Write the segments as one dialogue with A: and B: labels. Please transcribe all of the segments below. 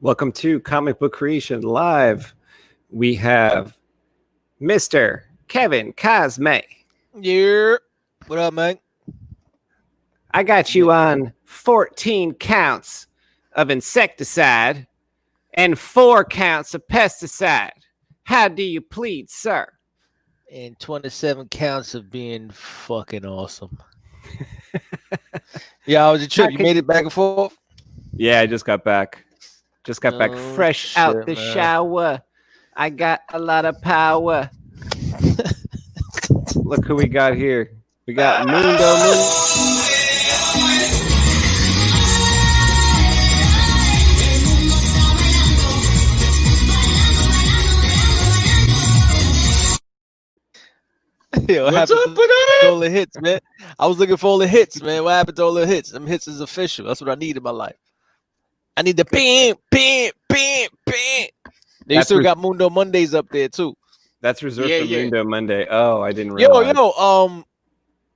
A: Welcome to Comic Book Creation Live. We have Mr. Kevin Cosme.
B: Yeah. What up, man?
A: I got you on 14 counts of insecticide and 4 counts of pesticide. How do you plead, sir?
B: And 27 counts of being fucking awesome. Yeah, how was your trip? You made it back and forth?
A: Yeah, I just got back. Just got back fresh out the shower. I got a lot of power. Look who we got here. We got Mundo.
B: Yo, what's up with all the hits, man? I was looking for all the hits, man. What happened to all the hits? Them hits is official. That's what I need in my life. I need the bam. They still got Mundo Mondays up there too.
A: That's reserved for Mundo Monday. Oh, I didn't realize.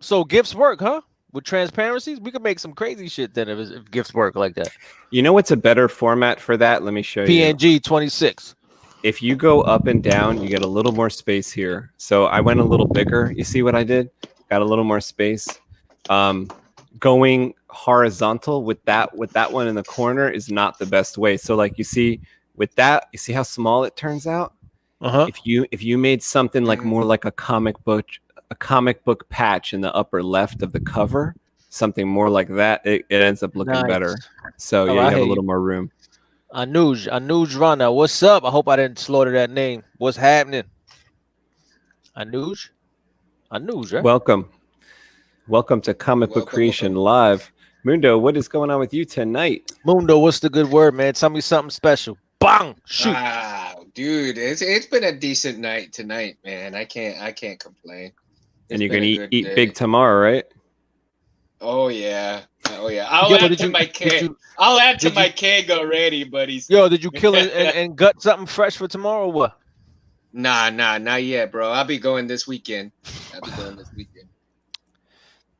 B: So gifts work, huh? With transparencies, we could make some crazy shit then if gifts work like that.
A: You know what's a better format for that? Let me show you.
B: PNG 26.
A: If you go up and down, you get a little more space here. So I went a little bigger. You see what I did? Got a little more space. Going horizontal with that one in the corner is not the best way. So like you see with that, you see how small it turns out? If you made something like more like a comic book patch in the upper left of the cover, something more like that, it ends up looking better. So yeah, you have a little more room.
B: Anuj Rana, what's up? I hope I didn't slaughter that name. What's happening? Anuj, right?
A: Welcome to Comic Book Creation Live. Mundo, what is going on with you tonight?
B: Mundo, what's the good word, man? Tell me something special. Bang! Shoot!
C: Wow, dude, it's been a decent night tonight, man. I can't complain.
A: And you're gonna eat big tomorrow, right?
C: Oh yeah. I'll add to my keg already, buddies.
B: Yo, did you kill it and gut something fresh for tomorrow or what?
C: Nah, not yet, bro. I'll be going this weekend.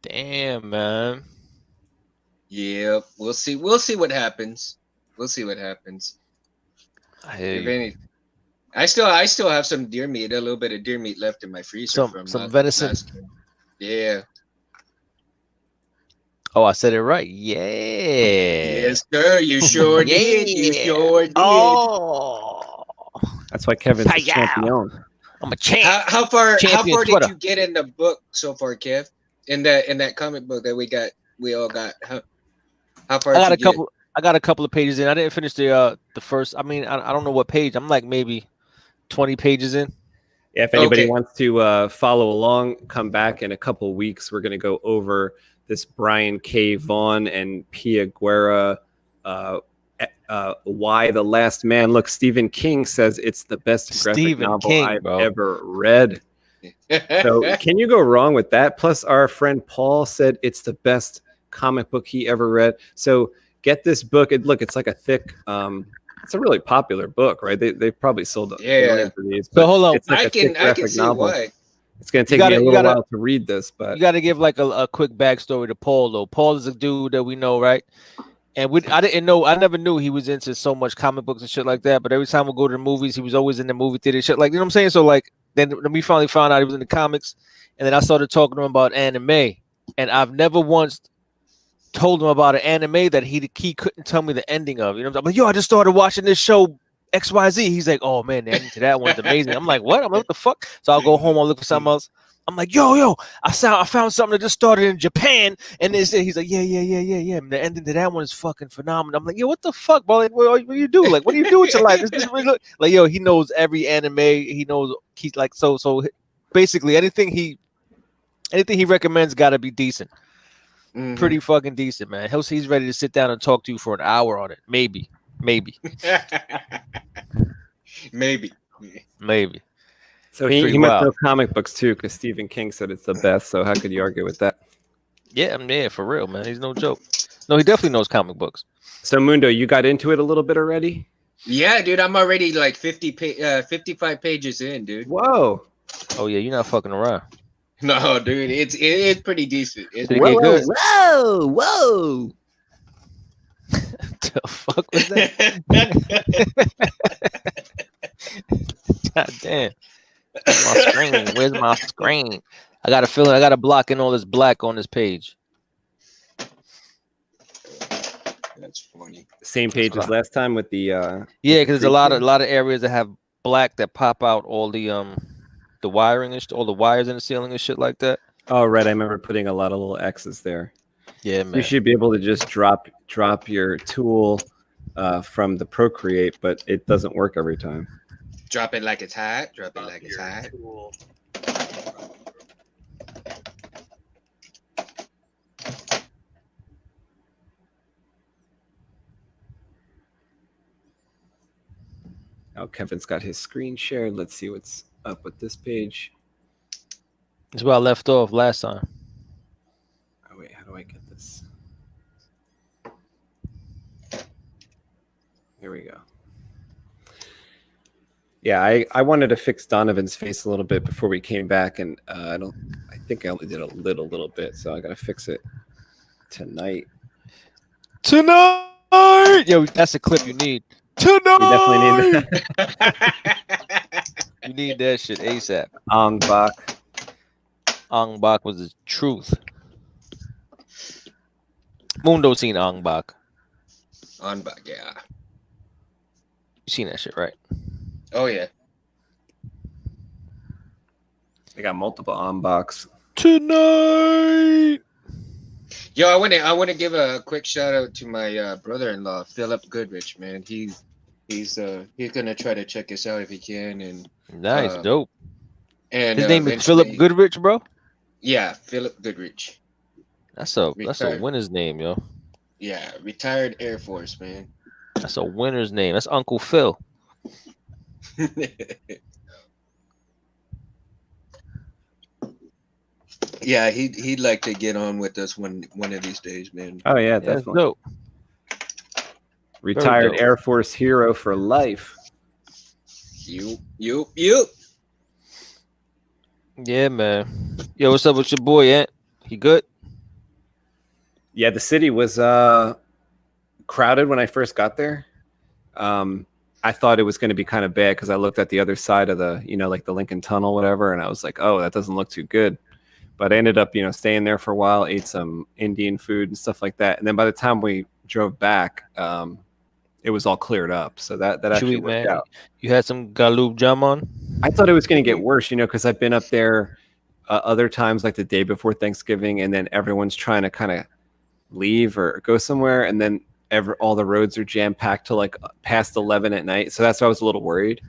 B: Damn, man.
C: Yeah, we'll see what happens. I still have some deer meat, a little bit of deer meat left in my freezer
B: some venison.
C: Yeah.
B: Oh, I said it right. Yeah.
C: Yes, sir. You sure did. You sure did.
B: Oh.
A: That's why Kevin's a champion.
B: I'm a champ.
C: How far did you get in the book so far, Kev? In that comic book that we all got. How far?
B: I got a couple of pages in. I didn't finish the first. I mean, I don't know what page. I'm like maybe 20 pages in.
A: Yeah, if anybody wants to follow along, come back in a couple of weeks. We're going to go over this Brian K. Vaughan and Pia Guerra, Why the Last Man. Look, Stephen King says it's the best graphic novel I've ever read. So can you go wrong with that? Plus, our friend Paul said it's the best comic book he ever read. So get this book. It's like a thick. It's a really popular book, right? They probably sold millions of these.
B: So hold on,
C: it's like I can see why.
A: It's going to take me a little while to read this, but
B: you got to give like a quick backstory to Paul, though. Paul is a dude that we know, right? And I never knew he was into so much comic books and shit like that. But every time we go to the movies, he was always in the movie theater, shit like, you know what I'm saying? So like, then we finally found out he was in the comics, and then I started talking to him about anime, and I've never once told him about an anime that he couldn't tell me the ending of. You know, I'm like, yo, I just started watching this show XYZ. He's like, oh man, the ending to that one's amazing. I'm like, what? I'm like, what the fuck? So I'll go home, I'll look for something else. I'm like, yo, I found something that just started in Japan, and he's like, yeah. And the ending to that one is fucking phenomenal. I'm like, yo, what the fuck, bro? Like, what do you do? Like, what do you do with your life? Like, yo, he knows every anime. He knows he's like so basically anything he recommends got to be decent. Mm-hmm. Pretty fucking decent, man. He's ready to sit down and talk to you for an hour on it. Maybe.
A: So he must know comic books too, because Stephen King said it's the best. So how could you argue with that?
B: Yeah, for real, man. He's no joke. No, he definitely knows comic books.
A: So Mundo, you got into it a little bit already?
C: Yeah, dude. I'm already like 55 pages in, dude.
A: Whoa.
B: Oh yeah, you're not fucking around.
C: No, dude. It's pretty decent.
A: Whoa.
B: The fuck was that? God damn. My screen. Where's my screen? I got a feeling I got to block in all this black on this page.
C: That's funny.
A: Same page as last time with the
B: yeah, because there's a lot of areas that have black that pop out all the wiring and all the wires in the ceiling and shit like that.
A: Oh right, I remember putting a lot of little X's there.
B: Yeah, man.
A: You should be able to just drop your tool from the Procreate, but it doesn't work every time.
C: Drop it like it's hot. Drop it like it's hot.
A: Oh, Kevin's got his screen shared. Let's see what's up with this page.
B: That's where I left off last time.
A: Oh wait, how do I get this? Here we go. Yeah, I wanted to fix Donovan's face a little bit before we came back, and I think I only did a little bit, so I gotta fix it tonight.
B: Yo, that's a clip you need. Tonight!
A: We definitely need
C: that.
B: You need that shit ASAP.
A: Ong Bak.
B: Ong Bak was the truth. Mundo seen Ong Bak.
C: Ong Bak, yeah.
B: You seen that shit, right?
C: Oh yeah.
A: They got multiple Ong Baks.
B: Tonight.
C: Yo, I want to give a quick shout out to my brother-in-law, Philip Goodrich, man. He's gonna try to check us out if he can, and
B: nice, dope.
C: And
B: his name is Philip Goodrich, bro.
C: Yeah, Philip Goodrich.
B: That's a winner's name, yo.
C: Yeah, retired Air Force, man.
B: That's a winner's name. That's Uncle Phil.
C: Yeah, he'd like to get on with us one of these days, man.
A: Oh yeah, definitely. Dope. Retired Air Force hero for life.
C: You.
B: Yeah, man. Yo, what's up with your boy, Ant? He good?
A: Yeah, the city was crowded when I first got there. I thought it was going to be kind of bad because I looked at the other side of the, like the Lincoln Tunnel, whatever, and I was like, oh, that doesn't look too good. But I ended up, staying there for a while, ate some Indian food and stuff like that. And then by the time we drove back, it was all cleared up. So that actually worked out.
B: You had some galoob jamun?
A: I thought it was going to get worse, because I've been up there other times, like the day before Thanksgiving, and then everyone's trying to kind of leave or go somewhere, and then all the roads are jam-packed to like past 11 at night. So that's why I was a little worried.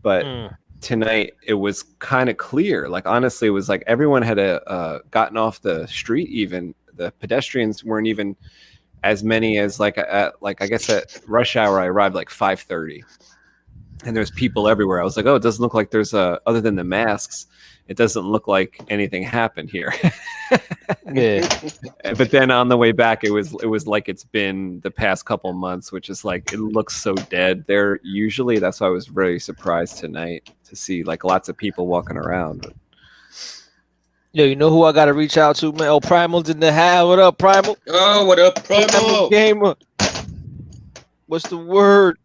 A: But tonight it was kind of clear. Like honestly, it was like everyone had gotten off the street. Even the pedestrians weren't even as many as I guess at rush hour I arrived like 5:30, and there's people everywhere. I was like, oh, it doesn't look like there's other than the masks, it doesn't look like anything happened here.
B: Yeah.
A: But then on the way back, it was like it's been the past couple months, which is like, it looks so dead there usually. That's why I was very surprised tonight to see like lots of people walking around.
B: Yo, you know who I got to reach out to, man? Oh, Primal's in the house. What up, Primal?
C: Oh, what up, Primal?
B: Gamer. What's the word?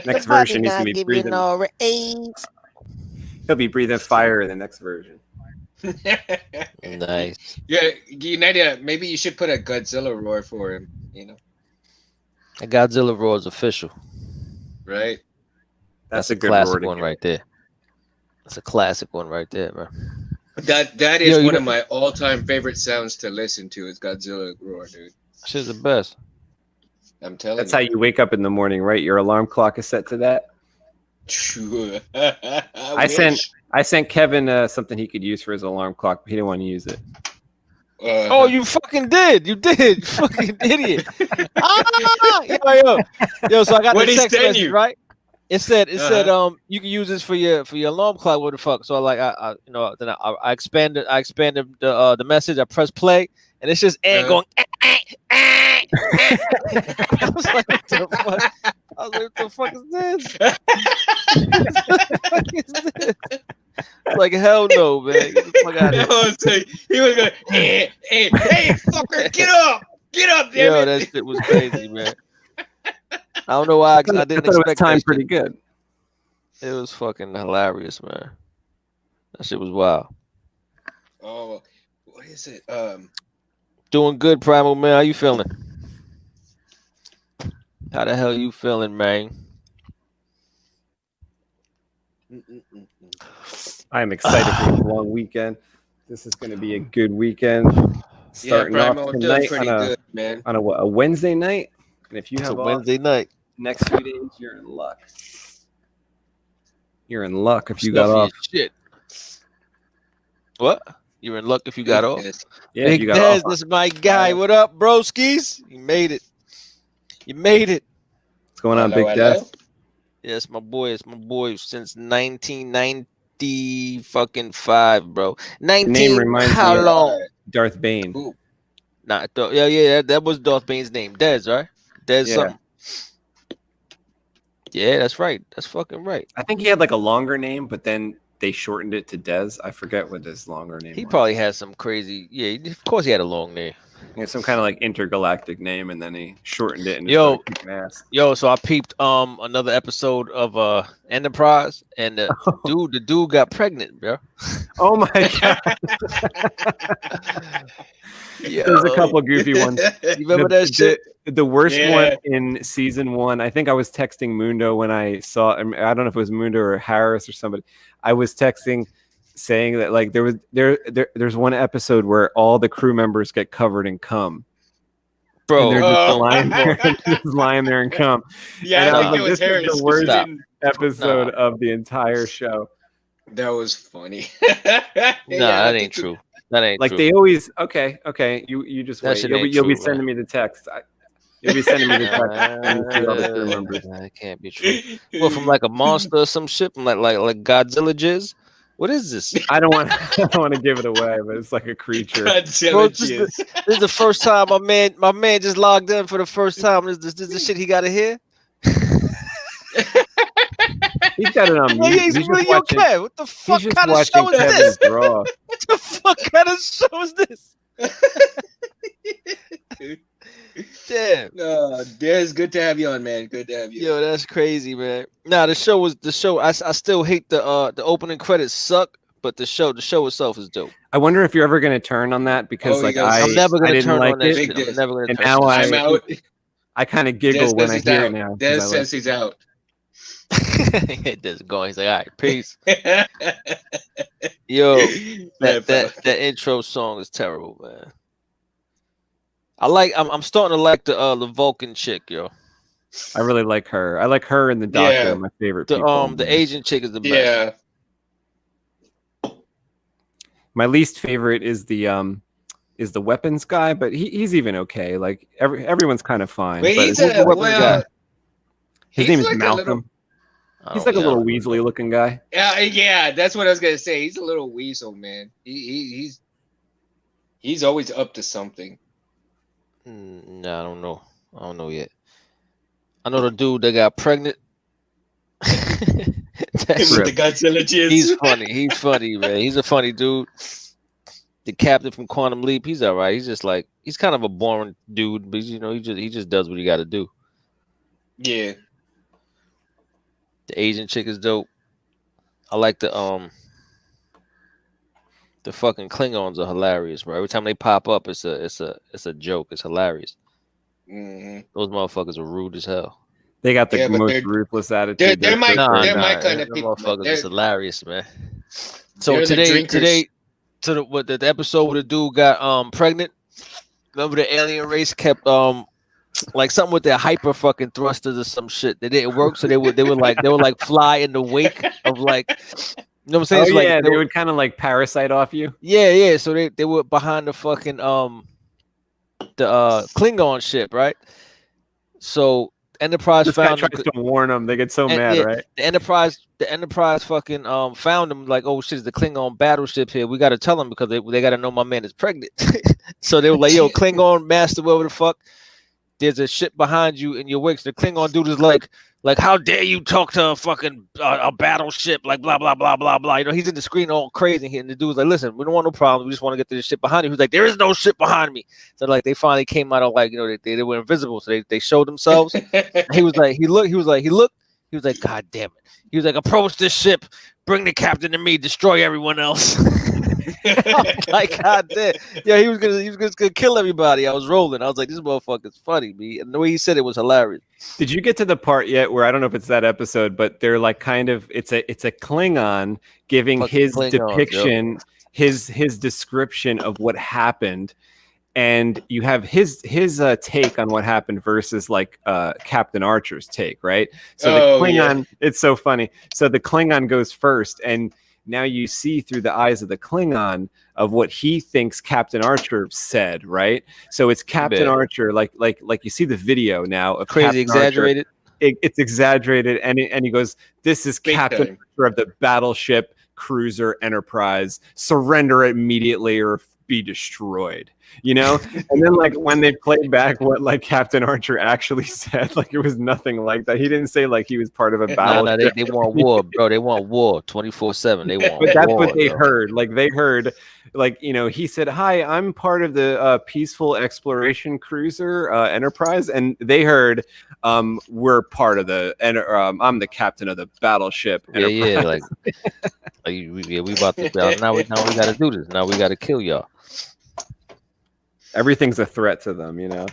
A: Next version needs to be breathing. He'll be breathing fire in the next version.
B: Nice.
C: Yeah, United. Maybe you should put a Godzilla roar for him.
B: A Godzilla roar is official,
C: right?
A: That's a good
B: classic one right there. That's a classic one right there, man.
C: That is one of my all-time favorite sounds to listen to. Is Godzilla roar, dude.
B: Shit's the best.
C: I'm telling you.
A: That's how you wake up in the morning, right? Your alarm clock is set to that.
C: Sure.
A: I sent Kevin something he could use for his alarm clock, but he didn't want to use it.
B: Oh, you fucking did! You did, you fucking idiot! Yo! So I got the text message, right? It said you can use this for your alarm clock. What the fuck? So I expanded the message. I press play, and it's just Ant going. I was like, what the fuck? What the fuck is this? What is this? Like, hell no, man. Get the fuck out of here.
C: He was going, hey, fucker, get up, damn it.
B: That shit was crazy, man. I don't know why I didn't expect
A: it was time
B: that
A: pretty
B: shit.
A: good.
B: It was fucking hilarious, man. That shit was wild.
C: Oh, what is it?
B: Doing good, Primal man. How you feeling? How the hell you feeling, man?
A: I am excited for this long weekend. This is going to be a good weekend. Starting off tonight on a Wednesday night. And if you have
B: a Wednesday night
A: next few days, you're in luck. You're in luck if you got off.
B: Shit. What? You're in luck if you got off.
A: Yeah,
B: Big
A: you got
B: Dez,
A: off.
B: this is my guy. What up, broskies? You made it.
A: What's going on, Big Dez?
B: Yes, my boy. It's my boy since 1995, bro. 19.
A: Name reminds
B: how
A: me
B: long?
A: Of Darth Bane.
B: Ooh. That was Darth Bane's name. Dez, right? Dez something. Yeah, that's right. That's fucking right.
A: I think he had like a longer name, but then they shortened it to Dez. I forget what his longer name was.
B: He probably had some crazy. Yeah, of course he had a long name.
A: He had some kind of like intergalactic name, and then he shortened it. And
B: so I peeped another episode of Enterprise, and the dude got pregnant, bro.
A: Oh my god. There's a couple goofy ones.
B: You remember that shit?
A: The worst one in season 1. I think I was texting Mundo when I saw. I don't know if it was Mundo or Harris or somebody. I was texting saying that like there's one episode where all the crew members get covered in cum.
B: Bro,
A: and they're just lying there and cum.
C: Yeah,
A: and
C: I think it was
A: this
C: Harris.
A: is the worst episode of the entire show.
C: That was funny.
B: That ain't true. That ain't
A: like
B: true.
A: They always okay. You just wait. You'll be sending me the text. You'll be sending me the text. And see all the crew members.
B: That can't be true. Well, from like a monster or some shit, from like Godzilla jizz. What is this?
A: I don't want to give it away, but it's like a creature.
B: Bro, this is the first time my man just logged in for the first time. This is the shit he got to hear.
A: He's got it on mute.
B: He's really okay. What the fuck kind of show is this? What the fuck kind of show is this? Damn.
C: Dez, good to have you on, man. Good to have you.
B: Yo, that's crazy, man. Nah, the show. I still hate the opening credits suck, but the show itself is dope.
A: I wonder if you're ever gonna turn on that because
B: I'm never gonna turn on that shit.
C: I'm
B: never gonna
A: turn on
C: I'm out.
A: I kind of giggle when I hear it now.
C: Dez says he's out.
B: Dez going. He's like, all right, peace. Yo, that intro song is terrible, man. I'm starting to like the Vulcan chick, yo.
A: I really like her. I like her and the Doctor. My favorite.
B: The Asian chick is the best.
C: Yeah.
A: My least favorite is the weapons guy, but he's even okay. Like everyone's kind of fine.
C: Wait,
A: but
C: his name
A: is like Malcolm. He's like a little weaselly looking guy.
C: Yeah, that's what I was gonna say. He's a little weasel, man. He's always up to something.
B: No, I don't know. I don't know yet. I know the dude that got pregnant.
C: The Godzilla jizz.
B: He's funny, man. He's a funny dude. The captain from Quantum Leap, he's all right. He's just like he's kind of a boring dude, but he just does what he got to do.
C: Yeah.
B: The Asian chick is dope. I like the fucking Klingons are hilarious, bro. Every time they pop up, it's a joke. It's hilarious.
C: Mm-hmm.
B: Those motherfuckers are rude as hell.
A: They got the most ruthless attitude.
C: They're my kind of people.
B: Motherfuckers is hilarious, man. So today, the episode where the dude got pregnant. Remember the alien race kept like something with their hyper fucking thrusters or some shit that didn't work, so they would like fly in the wake of like. You know what I'm saying?
A: Oh, yeah, they would kind of like parasite off you.
B: Yeah. So they were behind the fucking the Klingon ship, right? So Enterprise
A: this
B: found
A: guy tries to warn them. They get so mad, right?
B: The Enterprise fucking found them like, oh shit, it's the Klingon battleship here. We got to tell them because they got to know my man is pregnant. So they were like, yo, Klingon master, whatever the fuck. There's a ship behind you in your wake. So the Klingon dude is like, how dare you talk to a fucking a battleship? Like blah blah blah blah blah. You know, he's in the screen all crazy, and the dude's like, listen, we don't want no problem. We just want to get to the ship behind you. He's like, there is no ship behind me. So like they finally came out of like, you know, they were invisible, so they showed themselves. He was like, he was like, God damn it. He was like, approach this ship, bring the captain to me, destroy everyone else. Like, God damn. Yeah, he was gonna kill everybody. I was rolling. I was like, this motherfucker's funny, me. And the way he said it was hilarious.
A: Did you get to the part yet where I don't know if it's that episode, but they're like kind of it's a Klingon giving his depiction, his description of what happened. And you have his take on what happened versus like Captain Archer's take, right? So the Klingon, it's so funny. So the Klingon goes first, and now you see through the eyes of the Klingon of what he thinks Captain Archer said, right? So it's Captain Archer, like you see the video now of
B: crazy
A: Captain
B: exaggerated.
A: Archer. It's exaggerated, and he goes, "This is Captain Archer of the battleship cruiser Enterprise. Surrender immediately or be destroyed." You know, and then like when they played back what like Captain Archer actually said, like it was nothing like that. He didn't say like he was part of a battle.
B: No, they want war, bro. They want war 24/7. They want.
A: But that's
B: war,
A: what they heard. Like they heard, like, you know, he said, "Hi, I'm part of the peaceful exploration cruiser Enterprise," and they heard, "We're part of the I'm the captain of the battleship." Enterprise.
B: Yeah, like we about to now we got to do this. Now we got to kill y'all.
A: Everything's a threat to them, you know.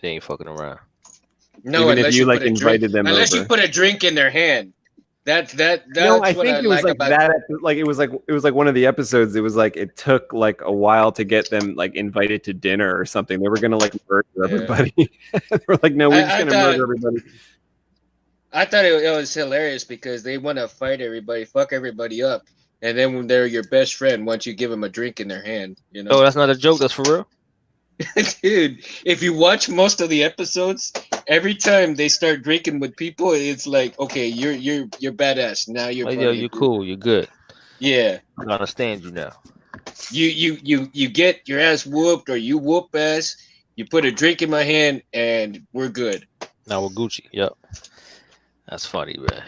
B: They ain't fucking around.
C: No,
A: even if you like invited them
C: unless
A: over.
C: You put a drink in their hand. That's
A: no, I think it was like that. Like it was like one of the episodes. It was like it took like a while to get them like invited to dinner or something. They were gonna like murder everybody. They were like, no, we're just gonna murder everybody.
C: I thought it was hilarious because they want to fight everybody, fuck everybody up, and then when they're your best friend, once you give them a drink in their hand, you know.
B: Oh, that's not a joke. That's for real.
C: Dude, if you watch most of the episodes, every time they start drinking with people, it's like, okay, you're badass. Now you're
B: you're cool, you're good.
C: Yeah.
B: I understand you now.
C: You get your ass whooped or you whoop ass, you put a drink in my hand and we're good.
B: Now we're Gucci. Yep. That's funny, man.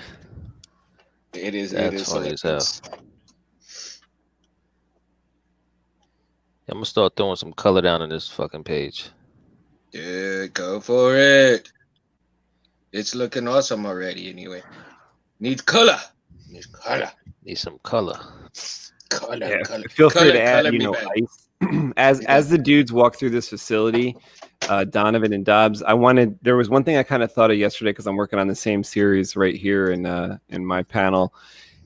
C: It is
B: funny as hell. I'm gonna start throwing some color down on this fucking page.
C: Yeah, go for it. It's looking awesome already anyway. Need color. Need
B: some color.
C: Color.
A: Feel free to add, you know, ice. As the dudes walk through this facility, Donovan and Dobbs, there was one thing I kind of thought of yesterday because I'm working on the same series right here in my panel.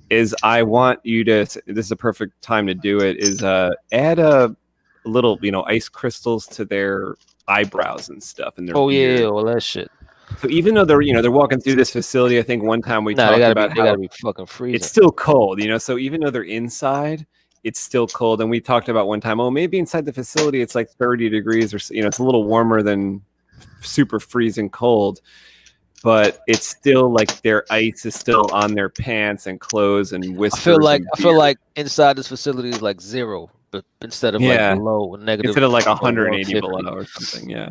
A: Is I want you to, this is a perfect time to do it, is add a little, you know, ice crystals to their eyebrows and stuff, and their beard.
B: Yeah, all that shit.
A: So even though they're walking through this facility, I think one time we talked about how
B: they gotta be fucking freezing.
A: It's still cold, you know. So even though they're inside, it's still cold. And we talked about one time, maybe inside the facility it's like 30 degrees, or you know, it's a little warmer than super freezing cold, but it's still like their ice is still on their pants and clothes and whiskers.
B: I feel like inside this facility is like 0. But instead of like below negative,
A: instead of like 180 below or something, yeah.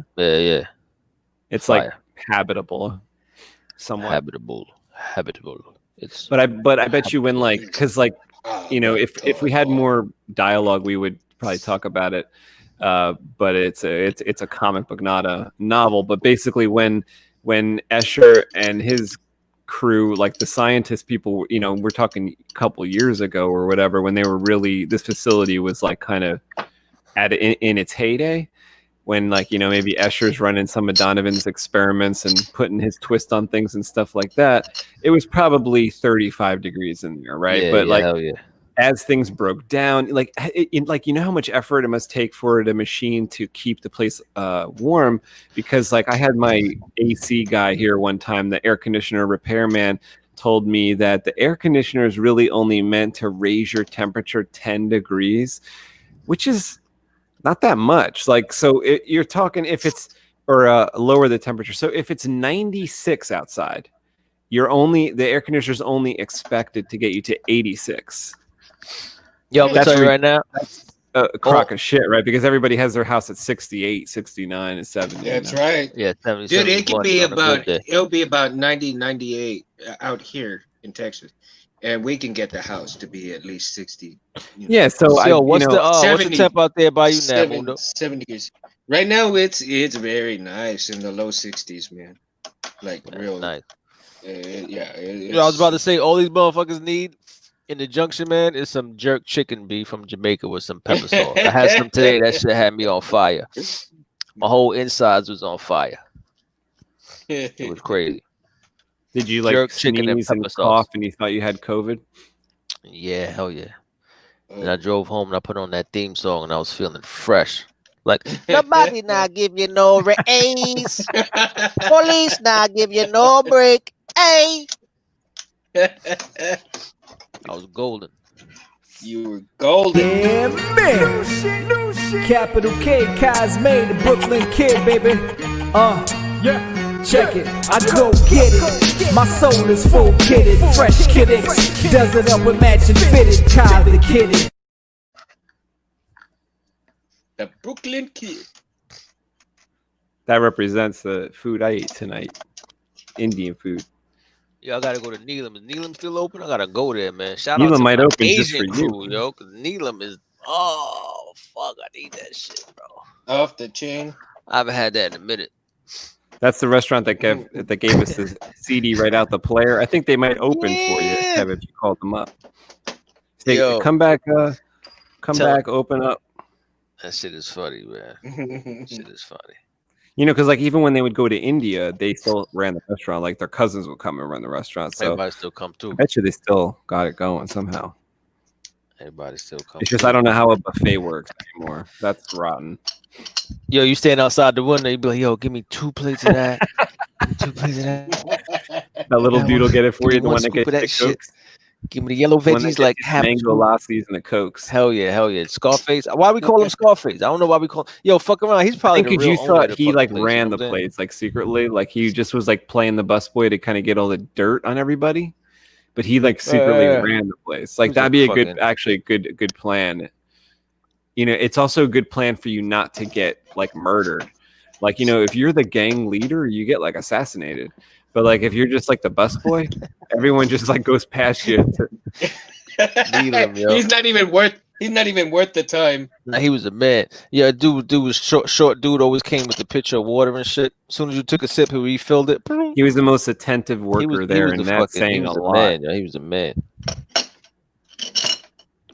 A: It's fire. Like habitable, somewhat habitable.
B: It's
A: but I bet you when like, because like, you know, if we had more dialogue, we would probably talk about it. But it's a comic book, not a novel. But basically, when Escher and his crew, like the scientist people, you know, we're talking a couple years ago or whatever, when they were really, this facility was like kind of in its heyday, when like, you know, maybe Escher's running some of Donovan's experiments and putting his twist on things and stuff like that. It was probably 35 degrees in there, right? But like, as things broke down, like you know how much effort it must take for the machine to keep the place warm, because like I had my AC guy here one time, the air conditioner repairman told me that the air conditioner is really only meant to raise your temperature 10 degrees, which is not that much. Like, so you're talking, if it's or lower the temperature. So if it's 96 outside, the air conditioner's only expected to get you to 86.
B: Yo, I'm gonna tell you right now.
A: That's a crock of shit, right? Because everybody has their house at 68, 69, and 70.
C: That's right.
B: Yeah, 70,
C: dude, it could be it'll be about 90, 98 out here in Texas. And we can get the house to be at least 60.
A: Yeah, so
B: what's the temp out there by you now, Mundo?
C: 70s. Right now, it's very nice in the low 60s, man. Like real
B: nice.
C: Yeah.
B: I was about to say, all these motherfuckers need in the junction, man, is some jerk chicken beef from Jamaica with some pepper sauce. I had some today. That shit had me on fire. My whole insides was on fire. It was crazy.
A: Did you like sneeze and cough and you thought you had COVID?
B: Yeah, hell yeah. And I drove home and I put on that theme song and I was feeling fresh. Like, nobody now give you no raise. Police now give you no break. Hey. I was golden.
C: You were golden.
D: Yeah, man. New shit. Capital K, Cosme, the Brooklyn kid, baby. Yeah. Check it, I go get it. My soul is full kitted, fresh kitted. Does it up with matching fitted, Kyle the kitted.
C: The Brooklyn kid.
A: That represents the food I ate tonight. Indian food.
B: Yo, I gotta go to Neelam. Is Neelam still open? I gotta go there, man. Shout
A: Neelam
B: out to
A: might
B: my
A: open
B: Asian
A: just for
B: crew,
A: you,
B: yo. Cause Neelam is fuck, I need that shit, bro.
C: Off the chain.
B: I haven't had that in a minute.
A: That's the restaurant that gave us the CD right out the player. I think they might open for you, Kevin, if you called them up. Say, come back, open up.
B: That shit is funny, man. Shit is funny.
A: You know, because like even when they would go to India, they still ran the restaurant. Like their cousins would come and run the restaurant. So
B: everybody still come too.
A: I bet you they still got it going somehow.
B: Everybody still come.
A: It's just I don't know how a buffet works anymore. That's rotten.
B: Yo, you stand outside the window, you be like, yo, give me 2 plates of that. 2 plates of that.
A: That little dude will get it for you. The one that gets the Cokes.
B: Give me the yellow veggies, like half
A: mango lassies and the Cokes.
B: Hell yeah. Scarface. Why we call him Scarface? I don't know why we call him. Yo, fuck around. He's probably
A: because you thought he like ran the plates like secretly, like he just was like playing the busboy to kind of get all the dirt on everybody. But he like secretly ran the place. Like that'd be a good plan. You know, it's also a good plan for you not to get like murdered. Like, you know, if you're the gang leader, you get like assassinated. But like if you're just like the busboy, everyone just like goes past you.
C: He's not even worth the time.
B: Nah, he was a man. Yeah, dude was short dude, always came with the pitcher of water and shit. As soon as you took a sip, he refilled it.
A: He was the most attentive worker there, and that's saying a lot.
B: Man, yo. He was a man.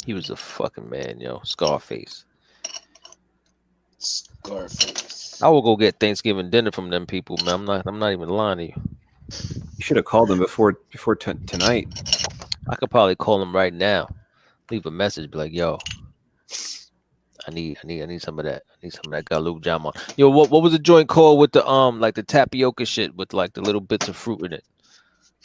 B: He was a fucking man, yo. Scarface. I will go get Thanksgiving dinner from them people, man. I'm not even lying to you.
A: You should have called them before tonight.
B: I could probably call them right now. Leave a message, be like, yo, I need some of that. I need some of that Galoo Jamon. Yo, what was the joint called with the like the tapioca shit with like the little bits of fruit in it?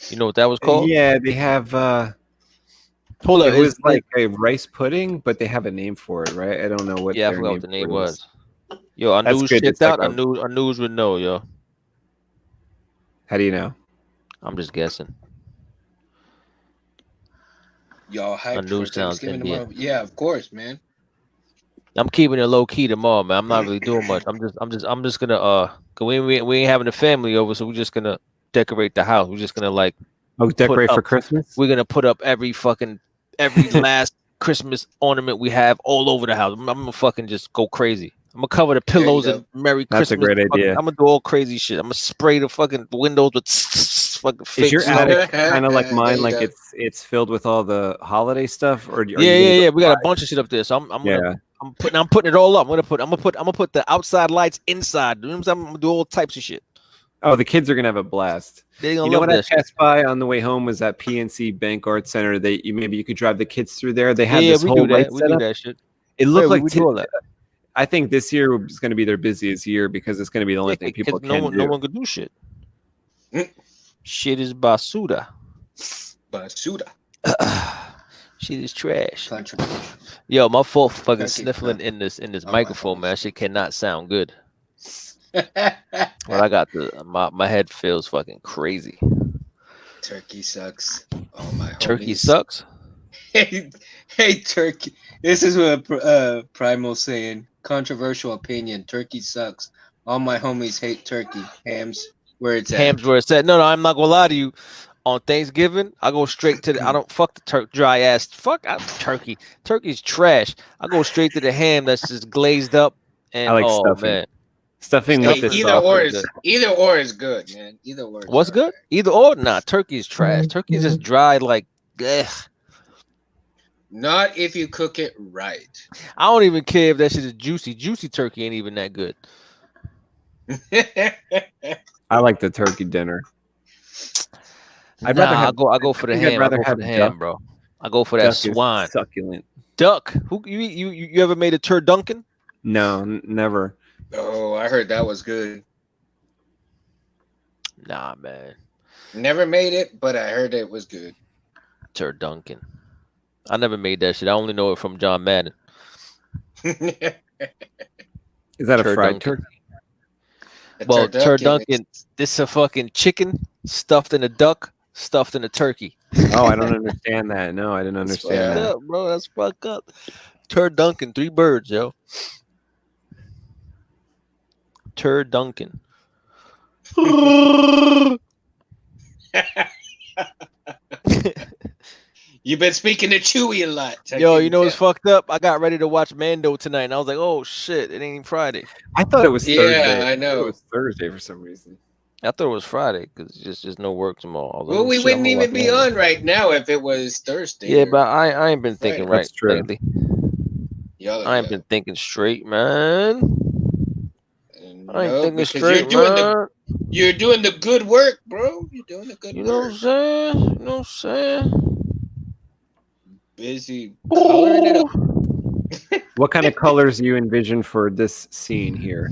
B: You know what that was called?
A: Yeah, they have hold on, it was like a rice pudding, but they have a name for it, right? I don't know what.
B: Yeah, I forgot what the name was. Yo, our news shipped out. Our news would know, yo.
A: How do you know?
B: I'm just guessing.
C: Y'all hyped for Thanksgiving tomorrow? Yeah, of course, man.
B: I'm keeping it low key tomorrow, man. I'm not really doing much. I'm just gonna cause we ain't having a family over, so we're just gonna decorate the house. We're just gonna like
A: decorate for Christmas.
B: We're gonna put up every last Christmas ornament we have all over the house. I'm gonna fucking just go crazy. I'm gonna cover the pillows and Merry Christmas.
A: That's a great idea.
B: I'm gonna do all crazy shit. I'm gonna spray the fucking windows with fucking fake.
A: Is your attic kind of like mine? Like it's filled with all the holiday stuff, or
B: yeah. We got a bunch of shit up there, so I'm putting it all up. I'm gonna put the outside lights inside. You know what I'm gonna do all types of shit.
A: Oh, the kids are gonna have a blast.
B: You know what
A: I passed by on the way home was that PNC Bank Art Center. Maybe you could drive the kids through there. They have this whole light
B: setup. We do that shit.
A: It looked like that. I think this year is going to be their busiest year because it's going to be the only thing people can do.
B: No one could do shit. Shit is basura. Shit is trash. Yo, my fault fucking sniffling in this microphone, man. Shit cannot sound good. Well, I got my head feels fucking crazy.
C: Turkey sucks. Oh my
B: Turkey
C: homies.
B: sucks.
C: Hey, turkey. This is what Primal's saying. Controversial opinion. Turkey sucks. All my homies hate turkey. Hams where it's
B: Hams
C: at.
B: where it's at. No, I'm not gonna lie to you. On Thanksgiving, I go straight to the. I don't fuck the dry ass. Turkey. Turkey's trash. I go straight to the ham that's just glazed up. And
A: I like stuffing.
B: Man.
A: Stuffing with this
C: either or is good, man. Either or.
B: What's good? Right. Either or, nah. Turkey's trash. Turkey's just dry, like. Ugh.
C: Not if you cook it right.
B: I don't even care if that shit is juicy. Juicy turkey ain't even that good.
A: I like the turkey dinner.
B: I go for the ham. I go for the ham, bro. I go for that swine.
A: Succulent.
B: Duck. Who you ever made a turducken?
A: No, never.
C: Oh, I heard that was good.
B: Nah, man.
C: Never made it, but I heard it was good.
B: Turducken. I never made that shit. I only know it from John Madden.
A: Is that a fried turkey?
B: Well, turducken. This is a fucking chicken stuffed in a duck, stuffed in a turkey.
A: Oh, I don't understand that. No, I didn't understand that.
B: Up, bro. That's fucked up. Turducken, 3 birds, yo. Turducken.
C: You've been speaking to Chewy a lot.
B: Yo, you know what's fucked up? I got ready to watch Mando tonight, and I was like, "Oh shit, it ain't Friday."
A: I thought it was Thursday.
C: Yeah, I know.
A: It was Thursday for some reason.
B: I thought it was Friday because just no work tomorrow.
C: Well, we wouldn't even be on right now if it was Thursday.
B: Yeah, but I ain't been thinking right.
A: That's true.
B: Lately. I ain't been thinking straight, man. I ain't thinking straight, man.
C: You're doing the good work, bro. You're doing the good work.
B: You know what I'm saying? You know what I'm saying?
C: Busy coloring it up.
A: What kind of colors do you envision for this scene here?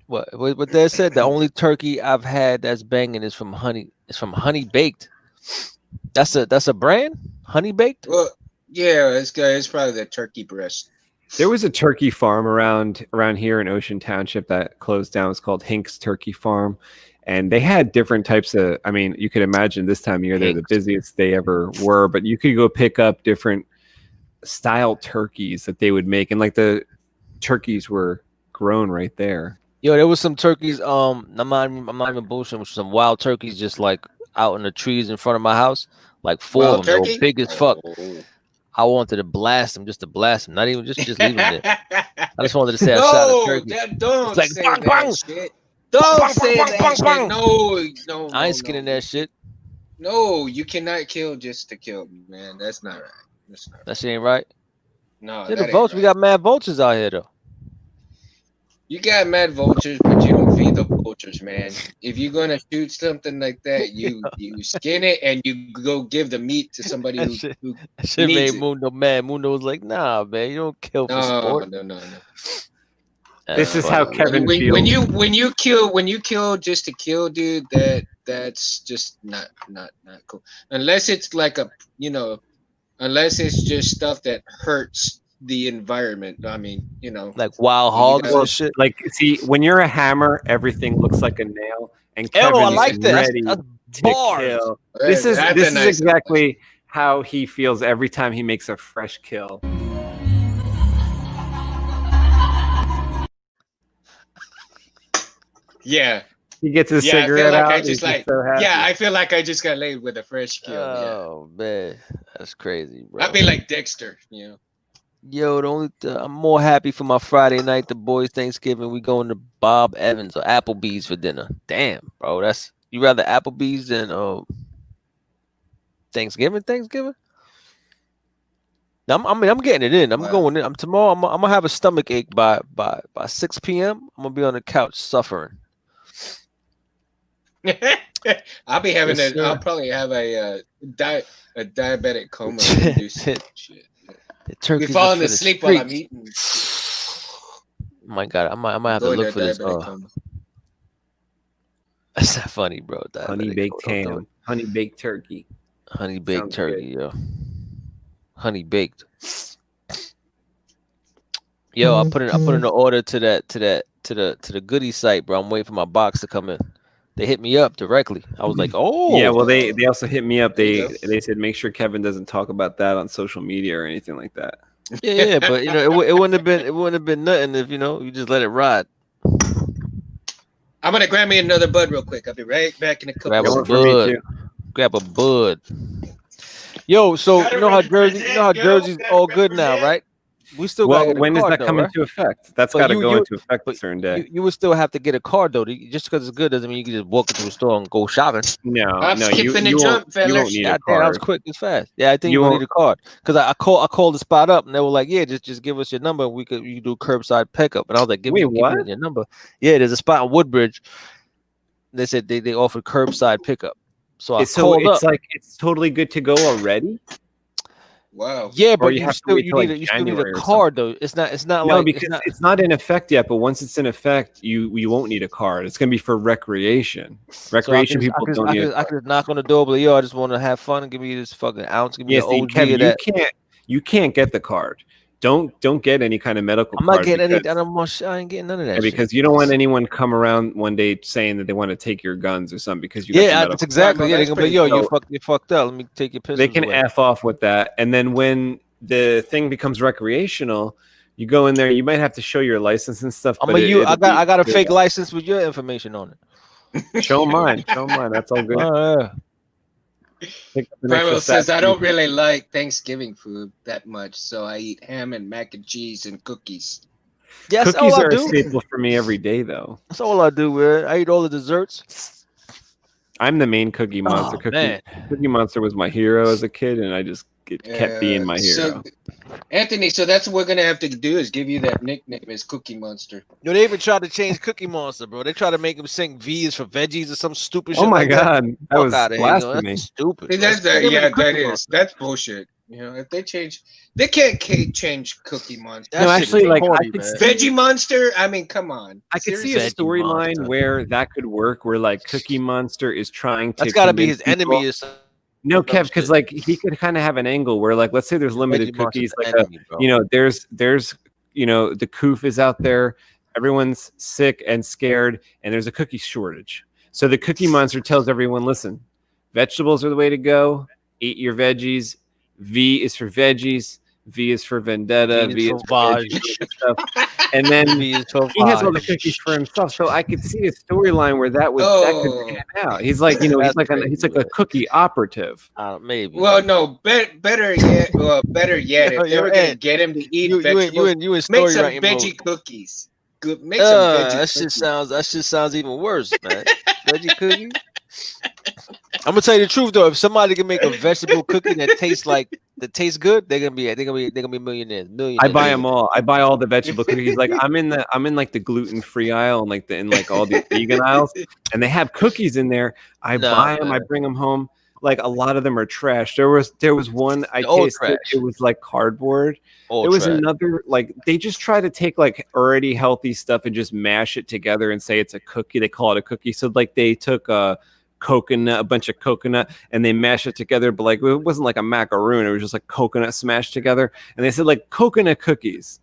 B: What they said, the only turkey I've had that's banging is from Honey. It's from Honey Baked. That's a brand? Honey Baked?
C: Well, yeah, it's probably the turkey breast.
A: There was a turkey farm around here in Ocean Township that closed down. It's called Hink's Turkey Farm. And they had different types of, I mean, you could imagine this time of year, they're the busiest they ever were, but you could go pick up different style turkeys that they would make. And like the turkeys were grown right there.
B: Yo, there was some turkeys. I'm not even bullshitting, with some wild turkeys just like out in the trees in front of my house. Like 4 of them. They were big as fuck. Oh. I wanted to blast them, just to blast them. Not even just leave them there. I just wanted to say I shot a turkey.
C: Don't
B: like,
C: say
B: bang,
C: that
B: bang.
C: shit. Don't say that shit. No.
B: I ain't skinning that shit.
C: No, you cannot kill just to kill, man. That's not right.
B: That shit ain't right.
C: No,
B: yeah, the vultures. Right. We got mad vultures out here, though.
C: You got mad vultures, but you don't feed the vultures, man. If you're gonna shoot something like that, you skin it and you go give the meat to somebody who
B: shit made Mundo mad. Mundo was like, "Nah, man, you don't kill for sport."
C: No.
A: This is how Kevin feels.
C: When you kill just to kill, dude, that's just not cool. Unless it's like unless it's just stuff that hurts the environment. I mean,
B: like wild hogs and shit.
A: Like, see, when you're a hammer, everything looks like a nail. And Kevin
B: I like that.
A: Ready
B: that's
A: to
B: bars.
A: Kill. This is exactly how he feels every time he makes a fresh kill.
C: Yeah.
A: He gets his cigarette out.
C: I feel like I just got laid with a fresh kill.
B: Oh, man. That's crazy, bro.
C: I'd be like Dexter,
B: Yo, I'm more happy for my Friday night. The boys' Thanksgiving, we going to Bob Evans or Applebee's for dinner. Damn, bro. You rather Applebee's than Thanksgiving? Now, I'm getting it in. I'm going in. Tomorrow. I'm gonna have a stomach ache by 6 p.m. I'm gonna be on the couch suffering.
C: I'll be having I'll probably have a diabetic coma. Shit. Be falling asleep while I'm eating.
B: Oh my God, I might have to look for this. That's not funny, bro.
A: Honey baked ham, honey baked turkey,
B: honey baked turkey, yo. Honey baked. Yo, I put in an order to the goodie site, bro. I'm waiting for my box to come in. They hit me up directly. I was like, oh
A: yeah. Well, they also hit me up. They said make sure Kevin doesn't talk about that on social media or anything like that.
B: Yeah, but you know, it wouldn't have been nothing if you just let it ride.
C: I'm gonna grab me another bud real quick. I'll be right back in a couple.
B: Grab a bud. Grab a bud. Yo, so you know how Jersey's all good now, right? We still got to get a
A: when
B: card,
A: does that
B: though,
A: come
B: right?
A: into effect? That's got to go into effect a certain day.
B: You would still have to get a card though. Just because it's good doesn't mean you can just walk into a store and go shopping.
A: No,
C: I'm skipping
A: you
C: jump,
A: won't need a card.
B: That was quick, it's fast. Yeah, I think you need a card because I called the spot up and they were like, yeah, just give us your number. You can do curbside pickup, and I was like, give me your number. Yeah, there's a spot in Woodbridge. They said they offered curbside pickup, so I called up.
A: It's totally good to go already.
C: Wow.
B: Yeah, but you still need a card though. It's not
A: it's not in effect yet. But once it's in effect, you won't need a card. It's gonna be for recreation. Recreation people don't need.
B: I could knock on the door, but I just want to have fun and give me this fucking ounce. Give me the OG
A: Kevin,
B: of that.
A: You can't get the card. Don't get any kind of medical card.
B: I'm not getting any. I ain't getting none of that.
A: Because you don't want anyone come around one day saying that they want to take your guns or something because you.
B: That's exactly. Yeah, they can be you fucked up. Let me take your pistol.
A: They can F off with that, and then when the thing becomes recreational, you go in there. You might have to show your license and stuff.
B: I got a fake license with your information on it.
A: Show mine. That's all good.
C: Primal says I don't really like Thanksgiving food that much, so I eat ham and mac and cheese and cookies.
B: Yes,
A: cookies are a staple for me every day, though.
B: That's all I do, man. I eat all the desserts.
A: I'm the main Cookie Monster. Cookie Monster was my hero as a kid, and I just kept being my hero.
C: So, Anthony, so that's what we're gonna have to do is give you that nickname as Cookie Monster.
B: Yo, they even tried to change Cookie Monster, bro. They tried to make him sing V is for veggies or some stupid shit.
A: Oh my
B: like
A: god, that was blasphemy.
B: That's stupid.
C: That's bullshit. You know, if they can't change Cookie Monster.
A: No, actually, like
C: Veggie Monster. I mean, come on.
A: I could see a storyline where that could work, where like Cookie Monster is trying to.
B: That's got to be his enemy.
A: No, Kev, because like he could kind of have an angle where, like, let's say there's limited cookies, like there's the coof is out there, everyone's sick and scared, and there's a cookie shortage. So the Cookie Monster tells everyone, listen, vegetables are the way to go. Eat your veggies. V is for veggies. V is for vendetta. V is for stuff. And then he has all the cookies for himself. So I could see a storyline where that could pan out. He's like, he's like a cookie operative.
B: Maybe.
C: Well, no, better yet, if they were gonna get him to eat vegetables, make some veggie cookies. Good, make some veggie cookies.
B: That shit sounds even worse, man. Veggie cookies. I'm gonna tell you the truth though. If somebody can make a vegetable cookie that tastes good, they're gonna be millionaires.
A: I buy them all. I buy all the vegetable cookies. Like I'm in like the gluten-free aisle and in all the vegan aisles, and they have cookies in there. I buy them. I bring them home. Like a lot of them are trash. There was one I tasted. It was like cardboard. There was another, like they just try to take like already healthy stuff and just mash it together and say it's a cookie. They call it a cookie. So like they took a bunch of coconut, and they mashed it together, but like it wasn't like a macaroon. It was just like coconut smashed together, and they said like coconut cookies.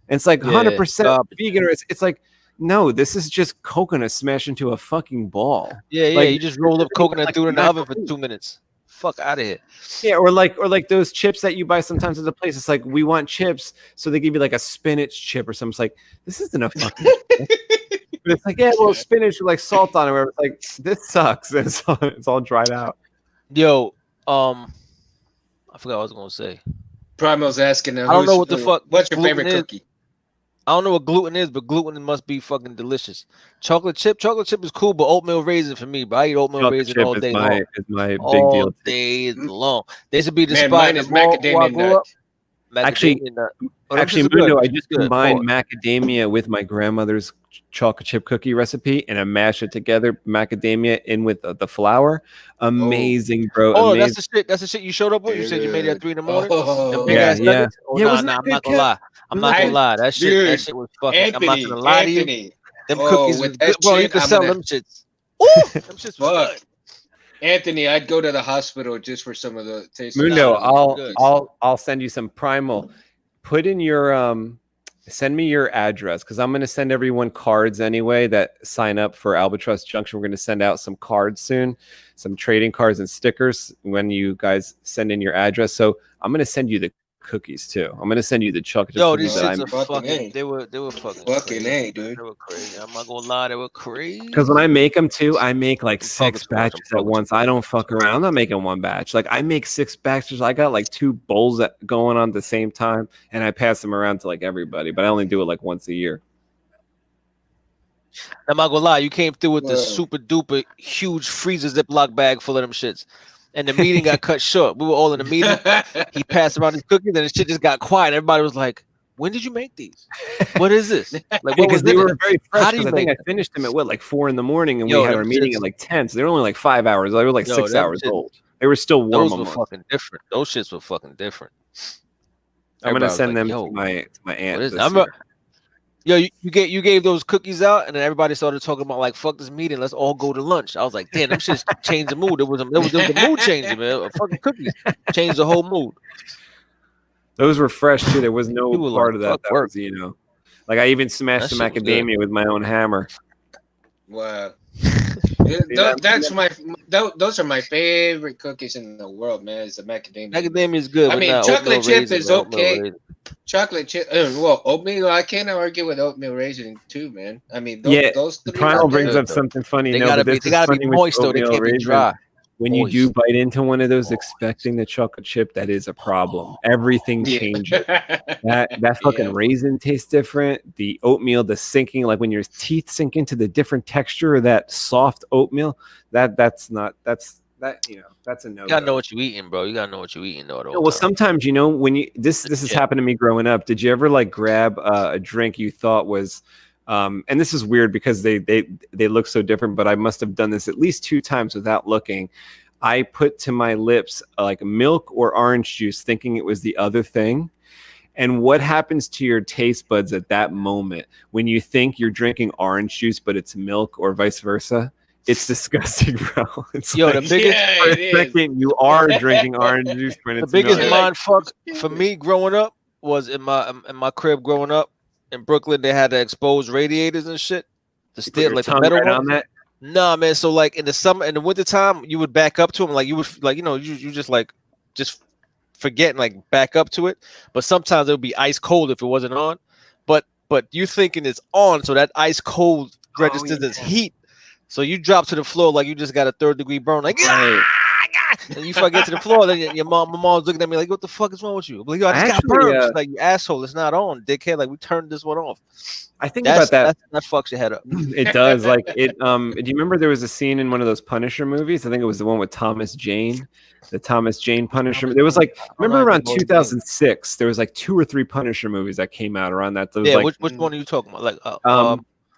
A: And it's like 100% vegan. Or it's like, no, this is just coconut smashed into a fucking ball.
B: Yeah, like, you just rolled up coconut, threw it in the oven for 2 minutes. Fuck out of here.
A: Yeah, or like those chips that you buy sometimes at the place. It's like, we want chips, so they give you like a spinach chip or something. It's like, this isn't a fucking chip. But it's like, yeah, well, spinach with like salt on it. Where it's like, this sucks. And it's all dried out.
B: Yo, I forgot what I was gonna say.
C: Primal's asking.
B: I don't know what the fuck.
C: What's your favorite cookie?
B: I don't know what gluten is, but gluten must be fucking delicious. Chocolate chip is cool, but oatmeal raisin for me. But I eat oatmeal raisin all day long.
A: Is my big
B: all
A: deal.
B: Day long. There should be the spot.
C: Mine is macadamia nut.
A: Actually, Mundo, I just combined macadamia with my grandmother's chocolate chip cookie recipe, and I mash it together, macadamia in with the flour. Amazing, bro.
B: Oh,
A: amazing.
B: That's the shit you showed up with? You said you made it at 3 a.m?
A: Yeah.
B: I'm not gonna lie. I'm not gonna lie. That shit was fucking.
C: Anthony,
B: I'm not gonna lie to you. Them cookies
C: with
B: good. Bro, you can sell them shits. Ooh, them shits was good.
C: Anthony, I'd go to the hospital just for some of the taste.
A: Mundo, I'll send you some Primal. Put in your Send me your address because I'm going to send everyone cards anyway that sign up for Albatross Junction. We're going to send out some cards soon, some trading cards and stickers when you guys send in your address. So I'm going to send you the cookies too. I'm going to send you the chocolate cookies.
B: These shits are fucking. They were fucking
C: A, dude.
B: They were crazy. I'm not gonna lie, they were crazy.
A: Because when I make them too, I make like 6 batches at once. I don't fuck around. I'm not making one batch. Like I make 6 batches. I got like 2 bowls that going on at the same time, and I pass them around to like everybody. But I only do it like once a year.
B: I'm not gonna lie, you came through with the super duper huge freezer Ziploc bag full of them shits. And the meeting got cut short. We were all in the meeting. He passed around his cookies, and the shit just got quiet. Everybody was like, "When did you make these? What is this?" Like,
A: because they were very fresh. I think I finished them at like 4 a.m, and we had our meeting at like 10. So they were only like 5 hours. They were like 6 hours old. They were still warm.
B: Those were fucking different. Those shits were fucking different.
A: I'm gonna send them to my aunt.
B: Yo, you gave those cookies out, and then everybody started talking about like, fuck this meeting, let's all go to lunch. I was like, damn, them shits changed the mood. It was the mood changing, man. Fucking cookies changed the whole mood.
A: Those were fresh too. There was no part of that was, like I even smashed some macadamia with my own hammer.
C: Wow. Those are my favorite cookies in the world, man. It's the macadamia.
B: Macadamia is good.
C: I mean, chocolate chip is okay. Chocolate chip, well, oatmeal. I can't argue with oatmeal raisin too, man. I mean, those three.
A: Primal brings up something funny.
B: They gotta be moist though. They can't be dry.
A: When you do bite into one of those expecting the chocolate chip, that is a problem. Everything changes. That fucking raisin tastes different. The oatmeal, the sinking, like when your teeth sink into the different texture of that soft oatmeal, that's a no.
B: You gotta know what you're eating, bro. You gotta know what you're eating though.
A: Well, sometimes when this has happened to me growing up. Did you ever like grab a drink you thought was and this is weird because they look so different, but I must have done this at least 2 times without looking. I put to my lips like milk or orange juice thinking it was the other thing. And what happens to your taste buds at that moment when you think you're drinking orange juice, but it's milk or vice versa? It's disgusting, bro. It's
B: the biggest
A: for a second you are drinking orange juice when it's
B: the biggest mind fuck for me growing up was in my crib growing up. In Brooklyn, they had the exposed radiators and shit. The steel, like the metal on that. Nah, man. So like in the wintertime, you would back up to them, like you would like you just forget and like back up to it. But sometimes it would be ice cold if it wasn't on. But you thinking it's on, so that ice cold registers as heat. So you drop to the floor like you just got a 3rd degree burn, like and you fucking get to the floor. Then my mom's looking at me like, "What the fuck is wrong with you?" I'm like, "Yo, I just got burned." She's like, "You asshole, it's not on, dickhead. Like we turned this one off."
A: I think about that.
B: That fucks your head up.
A: It does. Like it. Do you remember there was a scene in one of those Punisher movies? I think it was the one with Thomas Jane, the Thomas Jane Punisher. There was like, remember around 2006, there was like 2 or 3 Punisher movies that came out around that.
B: Yeah,
A: like,
B: which one are you talking about? Like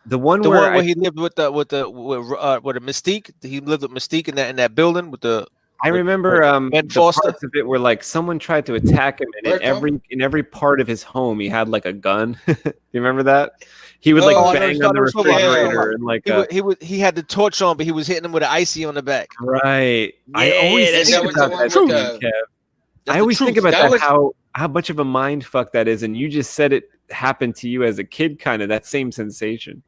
A: the one where
B: he lived with the Mystique. He lived with Mystique in that building with the.
A: I remember the parts of it where like someone tried to attack him, and in every part of his home he had like a gun. You remember that? He would like bang on the refrigerator and like
B: he had the torch on, but he was hitting him with an icy on the back.
A: Right. Yeah, I always think about that. Kev. I always think about that how much of a mind fuck that is, and you just said it happened to you as a kid, kind of that same sensation.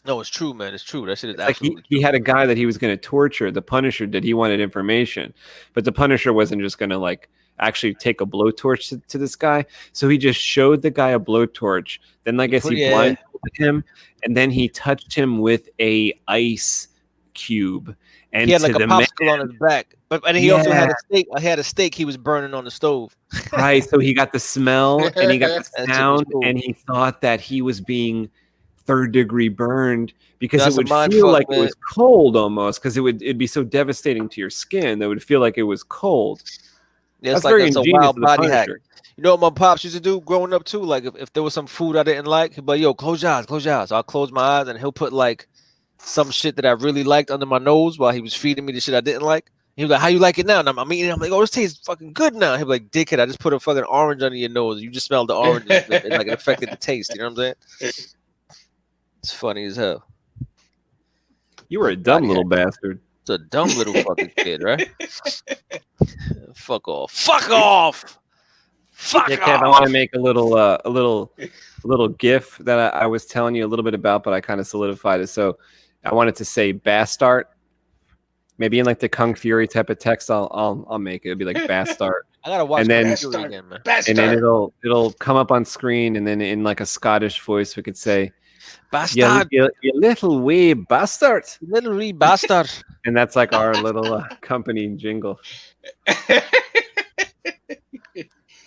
B: No, it's true, man. It's true. That shit is
A: absolutely like he had a guy that he was going to torture. The Punisher did. He wanted information, but the Punisher wasn't just going to like actually take a blowtorch to this guy. So he just showed the guy a blowtorch. Then I guess he blindfolded him, and then he touched him with a ice cube. And
B: he had like a popsicle on his back, and he also had a steak. I had a steak he was burning on the stove.
A: Right. So he got the smell and he got the sound, and he thought that he was being 3rd degree burned because it would feel like it was cold almost, because it'd be so devastating to your skin that would feel like it was cold.
B: Yeah, it's like a wild body hack. You know what my pops used to do growing up too? Like if there was some food I didn't like, he'd be like, "Yo, close your eyes, close your eyes." So I'll close my eyes, and he'll put like some shit that I really liked under my nose while he was feeding me the shit I didn't like. He was like, "How you like it now?" And I'm eating it. I'm like, "Oh, this tastes fucking good now." He'd be like, "Dickhead, I just put a fucking orange under your nose. You just smelled the orange. Like it affected the taste." You know what I'm saying? It's funny as hell.
A: You were a dumb little bastard.
B: It's a dumb little fucking kid, right? Fuck off. Fuck off. Fuck
A: yeah, Kev,
B: off.
A: I want to make a little GIF that I was telling you a little bit about, but I kind of solidified it. So I wanted to say Bastard. Maybe in like the Kung Fury type of text, I'll make it. It'll be like Bastard.
B: I gotta watch
A: Kung
B: Fury again, man.
A: And then it'll come up on screen, and then in like a Scottish voice, we could say,
B: Bastard,
A: you little wee bastard,
B: little wee bastard.
A: And that's like our little company jingle.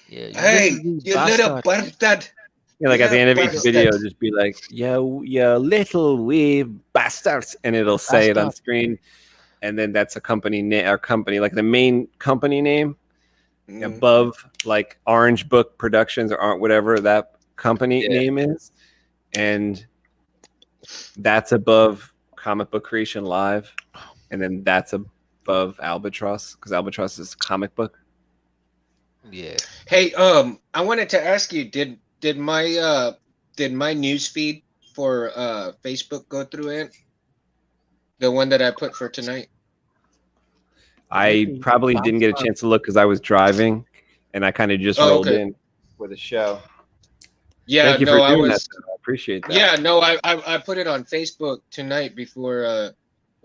B: Yeah,
C: hey, you little bastard.
A: Yeah, like at the end of each video, just be like, you little wee bastards, and it'll say it on screen. And then that's a company name, our company, like the main company name above, like Orange Book Productions or whatever that company name is, and that's above Comic Book Creation Live, and then that's above Albatross because Albatross is comic book.
B: Yeah.
C: Hey, I wanted to ask you, did my news feed for Facebook go through it? The one that I put for tonight.
A: I probably didn't get a chance to look because I was driving, and I kind of just rolled in for the show.
C: Yeah,
A: thank you for doing that. I appreciate that.
C: Yeah, no, I put it on Facebook tonight before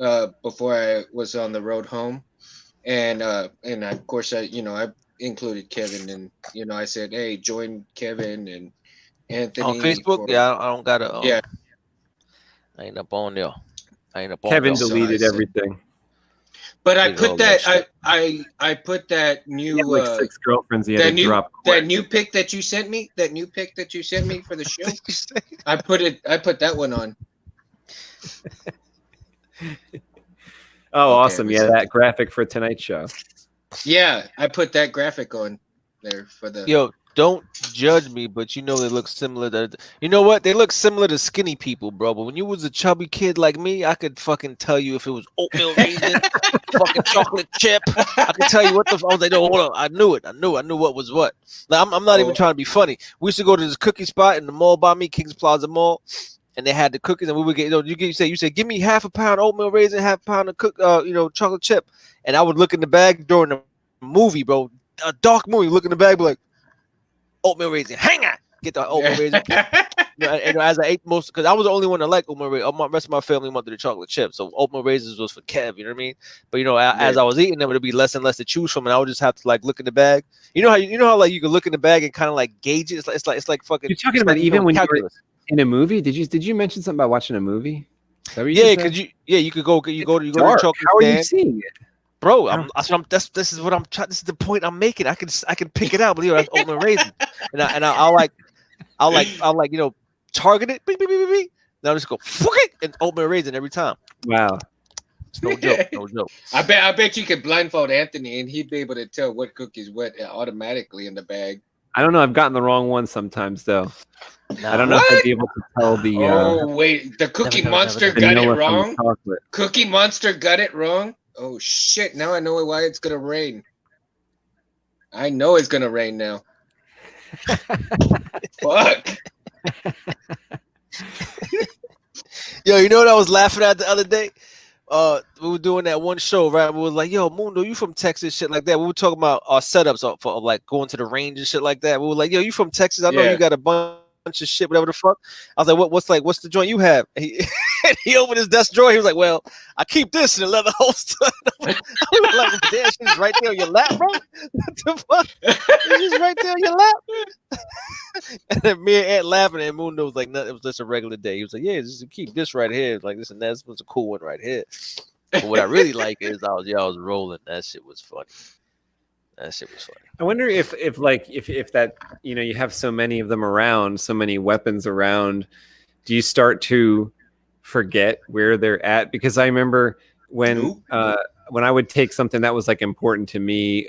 C: I was on the road home, and of course I included Kevin, and I said, hey, join Kevin and Anthony
B: on Facebook. Yeah, I don't got a.
C: Yeah,
B: I ain't up on there.
A: Kevin deleted everything.
C: But I put that I put that new
A: like 6 girlfriends he had to drop.
C: That new pic that you sent me for the show. I put that one on.
A: Oh, awesome. Yeah, that graphic for tonight's show.
C: Yeah, I put that graphic on there for the
B: Yo, don't judge me, but they look similar to they look similar to skinny people, bro. But when you was a chubby kid like me, I could fucking tell you if it was oatmeal raisin, fucking chocolate chip. I could tell you what I was like, no, hold on. I knew what was what. Like, I'm not even trying to be funny. We used to go to this cookie spot in the mall by me, Kings Plaza Mall, and they had the cookies, and we would get you said give me half a pound oatmeal raisin, half a pound of chocolate chip, and I would look in the bag during the movie, bro, a dark movie, look in the bag, be like, oatmeal raisin, hang on, get the oatmeal raisin. And as I ate most, because I was the only one that liked oatmeal raisin. The rest of my family wanted the chocolate chip, so oatmeal raisins was for Kev. You know what I mean? But as I was eating them, it'd be less and less to choose from, and I would just have to like look in the bag. You know how like you can look in the bag and kind of like gauge it. It's like fucking.
A: You're talking about even when calculus. You were in a movie? Did you mention something about watching a movie?
B: Yeah, because you could go to the chocolate
A: stand. How are you seeing it?
B: Bro, this is what I'm trying. This is the point I'm making. I can pick it out, but that's oatmeal raisin, and I'll target it. Beep, beep, beep, beep, beep. Now just go fuck it and oatmeal raisin every time.
A: Wow,
B: it's no joke.
C: I bet you could blindfold Anthony and he'd be able to tell what cookie's what automatically in the bag.
A: I don't know. I've gotten the wrong one sometimes though. I don't know if I'd be able to tell the.
C: Oh wait, the Cookie Monster got it wrong. Cookie Monster got it wrong. Oh shit! Now I know why it's gonna rain. I know it's gonna rain now. Fuck.
B: Yo, you know what I was laughing at the other day? We were doing that one show, right? We were like, "Yo, Mundo, you from Texas?" Shit like that. We were talking about our setups for like going to the range and shit like that. We were like, "Yo, you from Texas? I know you got a bunch of shit, whatever the fuck." I was like, "What's the joint you have?" And he opened his desk drawer. He was like, "Well, I keep this in a leather holster." I was like, "Damn, shit's right there on your lap, bro. What the fuck? It's just right there on your lap." And then me and Ant laughing, and Mundo was like, "No, it was just a regular day." He was like, "Yeah, just keep this right here, like this and that. This was a cool one right here." But what I really like is I was rolling. That shit was funny. I
A: wonder if that you have so many of them around, so many weapons around, do you start to forget where they're at? Because I remember when I would take something that was like important to me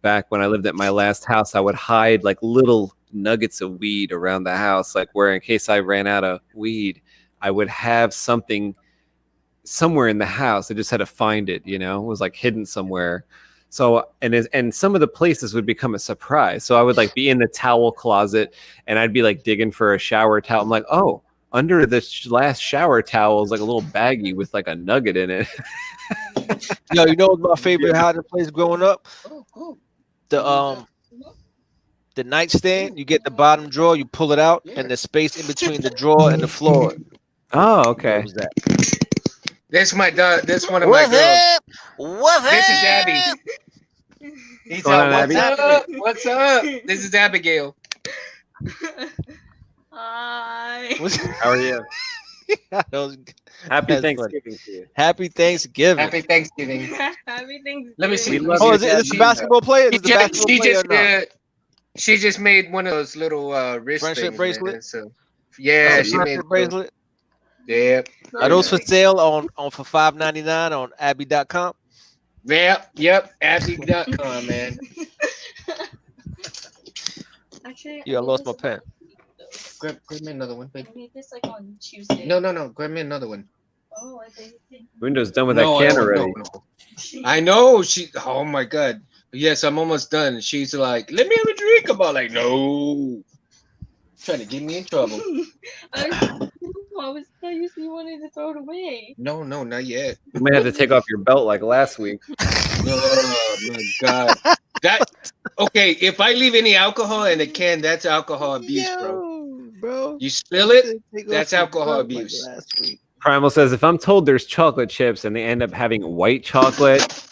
A: back when I lived at my last house, I would hide like little nuggets of weed around the house, like where in case I ran out of weed, I would have something somewhere in the house. I just had to find it, it was like hidden somewhere. So and some of the places would become a surprise. So I would like be in the towel closet and I'd be like digging for a shower towel. I'm like, oh, under the last shower towel is like a little baggie with like a nugget in it.
B: Yo, you know what's my favorite hiding place growing up? The The nightstand, you get the bottom drawer, you pull it out, and the space in between the drawer and the floor.
A: Oh, okay.
B: What was that?
C: That's my dog. That's one of my girls. This is Abby. He's like, what's up? This is Abigail.
E: Hi.
A: How are you? Happy Thanksgiving to you.
B: Happy Thanksgiving.
C: Happy Thanksgiving.
E: Happy Thanksgiving.
C: Let me see.
B: Oh, is it the basketball player?
C: She just made one of those little wrist
B: friendship bracelets.
C: So yeah, she made
B: bracelet.
C: Yeah.
B: Are those for sale on for $5.99 on Abby.com?
C: Yep. Abby.com, man.
E: Actually,
B: I lost my pen.
C: Grab me another one, babe.
E: I made this like on Tuesday.
C: No. Grab me another one.
E: Oh, I think.
A: Windows done with that can already.
C: No. I know. Oh my God. Yes, I'm almost done. She's like, let me have a drink. I'm all like, no. Trying to get me in trouble.
E: I usually wanted to throw it away.
C: No, not yet.
A: You might have to take off your belt like last week.
C: Oh my God. Okay, if I leave any alcohol in the can, that's alcohol abuse, bro. You spill it, that's alcohol abuse.
B: Like
A: Primal says, if I'm told there's chocolate chips and they end up having white chocolate,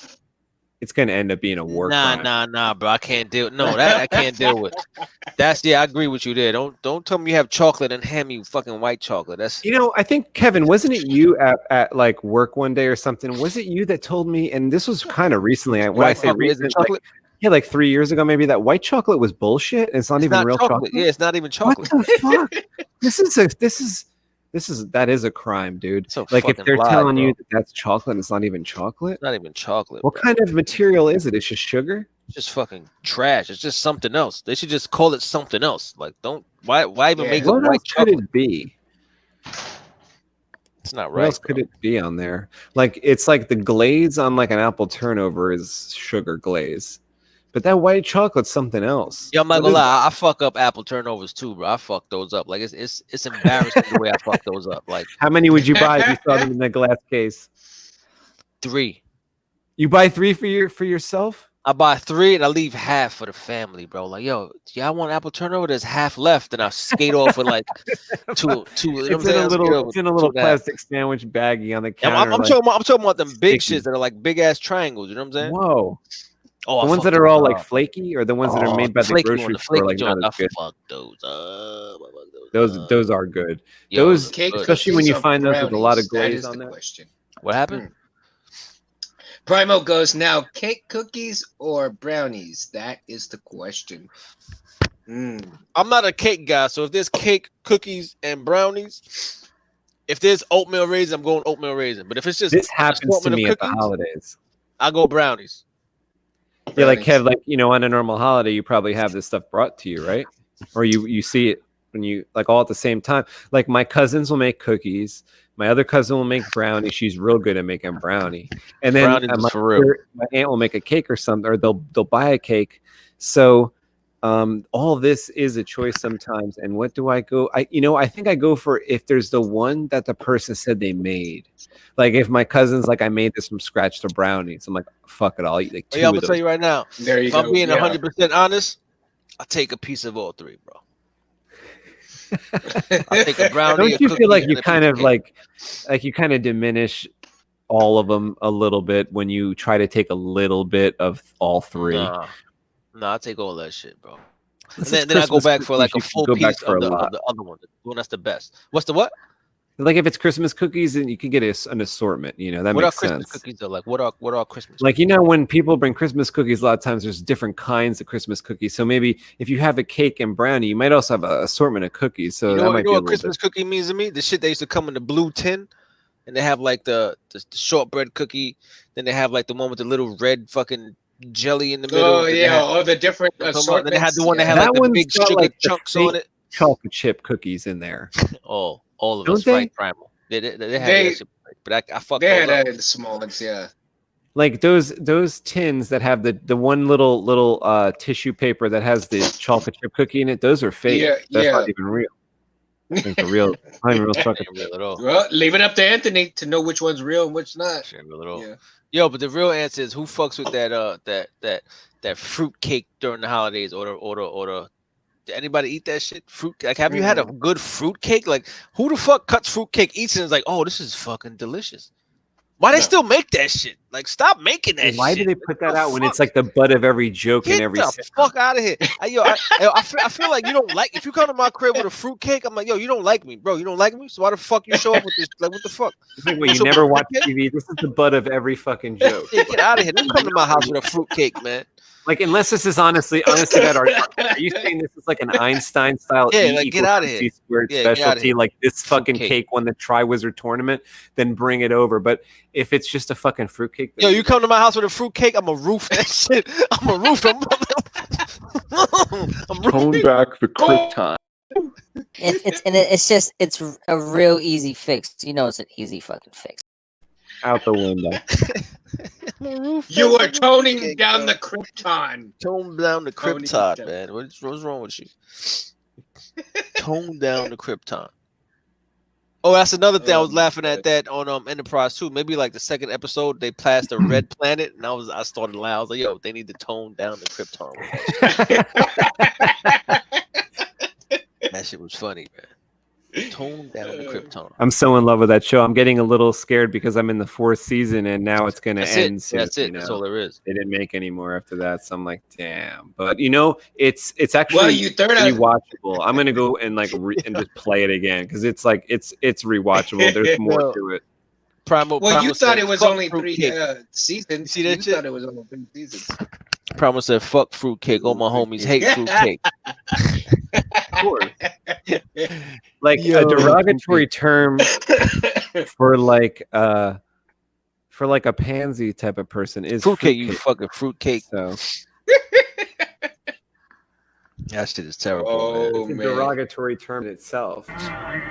A: it's going to end up being a war crime.
B: Nah, bro. I can't deal. No, that I can't deal with. I agree with you there. Don't tell me you have chocolate and hand me fucking white chocolate. That's
A: I think Kevin, wasn't it you at like work one day or something? Was it you that told me? And this was kind of recently. When I say recent, like 3 years ago, maybe that white chocolate was bullshit. And it's not even real chocolate.
B: Yeah, it's not even chocolate.
A: What the fuck? That is a crime, dude.
B: So
A: like if they're telling
B: bro.
A: you that that's chocolate, and it's not even chocolate.
B: It's not even chocolate.
A: What kind of material is it? It's just sugar.
B: It's just fucking trash. It's just something else. They should just call it something else. Like, why even make it white chocolate?
A: Could it be?
B: It's not right.
A: What else could it be on there? Like it's like the glaze on like an apple turnover is sugar glaze. But that white chocolate's something else.
B: Yo, I'm not gonna lie, I fuck up apple turnovers too, bro. I fuck those up. Like it's embarrassing the way I fuck those up. Like,
A: how many would you buy if you saw them in the glass case?
B: 3.
A: You buy 3 for yourself?
B: I buy 3 and I leave half for the family, bro. Like, yo, y'all want apple turnover? There's half left, and I skate off with like two.
A: It's in a little plastic sandwich baggie on the counter.
B: I'm talking about them big shits that are like big ass triangles. You know what I'm saying?
A: Whoa.
B: Oh,
A: the ones that are all like flaky, or the ones that are made by the grocery store, like not as good.
B: Fuck those up.
A: Those are good. Those, especially when you find those with a lot of glaze on there.
B: What happened?
C: Primo goes, now cake, cookies, or brownies? That is the question.
B: I'm not a cake guy, so if there's cake, cookies, and brownies, if there's oatmeal raisin, I'm going oatmeal raisin. But if it's just
A: this happens to me at the holidays,
B: I go brownies.
A: Yeah, like Kev, like on a normal holiday, you probably have this stuff brought to you, right? Or you see it when you like all at the same time. Like my cousins will make cookies. My other cousin will make brownie. She's real good at making brownie. And then my aunt will make a cake or something, or they'll buy a cake. So all this is a choice sometimes. And what do I go? I think I go for if there's the one that the person said they made. Like if my cousin's like, I made this from scratch to brownies. I'm like, fuck it, I'll eat like 2
B: I'm gonna tell you right now.
C: If
B: I'm being 100% honest, I'll take a piece of all 3, bro. I'll take a brownie.
A: Don't you feel like you kind of like you kind of diminish all of them a little bit when you try to take a little bit of all 3?
B: No, I'll take all that shit, bro. And then I go back for like a full piece of the other one. The one that's the best. What's the what?
A: Like if it's Christmas cookies, then you can get an assortment. That
B: what
A: makes
B: are Christmas
A: sense.
B: Cookies though? Like what are Christmas?
A: Like when people bring Christmas cookies, a lot of times there's different kinds of Christmas cookies. So maybe if you have a cake and brownie, you might also have an assortment of cookies. So that might be
B: what Christmas cookie means to me? The shit that used to come in the blue tin, and they have like the shortbread cookie. Then they have like the one with the little red fucking jelly in the middle.
C: Oh yeah, all the different assortments.
B: Then they had the one that had like the big sugar chunks on it.
A: Chocolate chip cookies in there.
B: Oh, all of us, right? Primal. They had that shit, but I fucked.
C: They had the small ones, yeah.
A: Like those tins that have the one little tissue paper that has the chocolate chip cookie in it. Those are fake. That's not even real. It's a real, not even real chocolate
B: real at all.
C: Well, leave it up to Anthony to know which one's real and which not.
B: Real at all. Yeah. Yo, but the real answer is who fucks with that fruit cake during the holidays or Did anybody eat that shit? Fruit? Like, have you had a good fruit cake? Like, who the fuck cuts fruit cake, eats it, and is like, oh, this is fucking delicious? Why they still make that shit? Like, stop making that shit.
A: Why do they put that out when it's like the butt of every joke and every
B: Get the fuck out of here. I feel like you don't like, if you come to my crib with a fruit cake, I'm like, yo, you don't like me, bro. You don't like me? So why the fuck you show up with this? Like, what the fuck?
A: Like, wait, you never watch TV? This is the butt of every fucking joke.
B: Yeah, get out of here. Don't come to my house with a fruit cake, man.
A: Like, unless this is honestly, God, are you saying this is like an Einstein style?
B: Yeah, like, get out of here.
A: Squared specialty, like this fucking cake won the Tri-Wizard tournament, then bring it over. But if it's just a fucking fruitcake,
B: yo, you come to my house with a fruitcake, I'm a roof that shit. I'm a roof. I'm
F: Tone back the krypton.
G: It's a real easy fix. You know, it's an easy fucking fix.
A: Out the window.
C: You are toning down the krypton.
B: Tone down the krypton, man. What's wrong with you? Tone down the krypton. Oh, that's another thing. I was laughing at that on Enterprise too. Maybe like the second episode, they passed a red planet, and I started laughing. I was like, yo, they need to tone down the krypton. That shit was funny, man. Tone down the krypton.
A: I'm so in love with that show. I'm getting a little scared because I'm in the 4th season and now it's going to end soon.
B: That's it. That's all there is.
A: They didn't make any more after that, so I'm like, damn. But you know, it's actually rewatchable. I'm going to go and and just play it again because it's like it's rewatchable. There's more to it.
C: Primal you thought it was only 3 seasons. See that shit? Thought it was only 3 seasons.
B: Primal said, "Fuck fruitcake." All my homies hate fruitcake.
A: Of course. Like a derogatory term for like a pansy type of person is
B: fruitcake. You fucking fruitcake.
A: So
B: that shit is terrible.
A: Man. It's a derogatory term itself.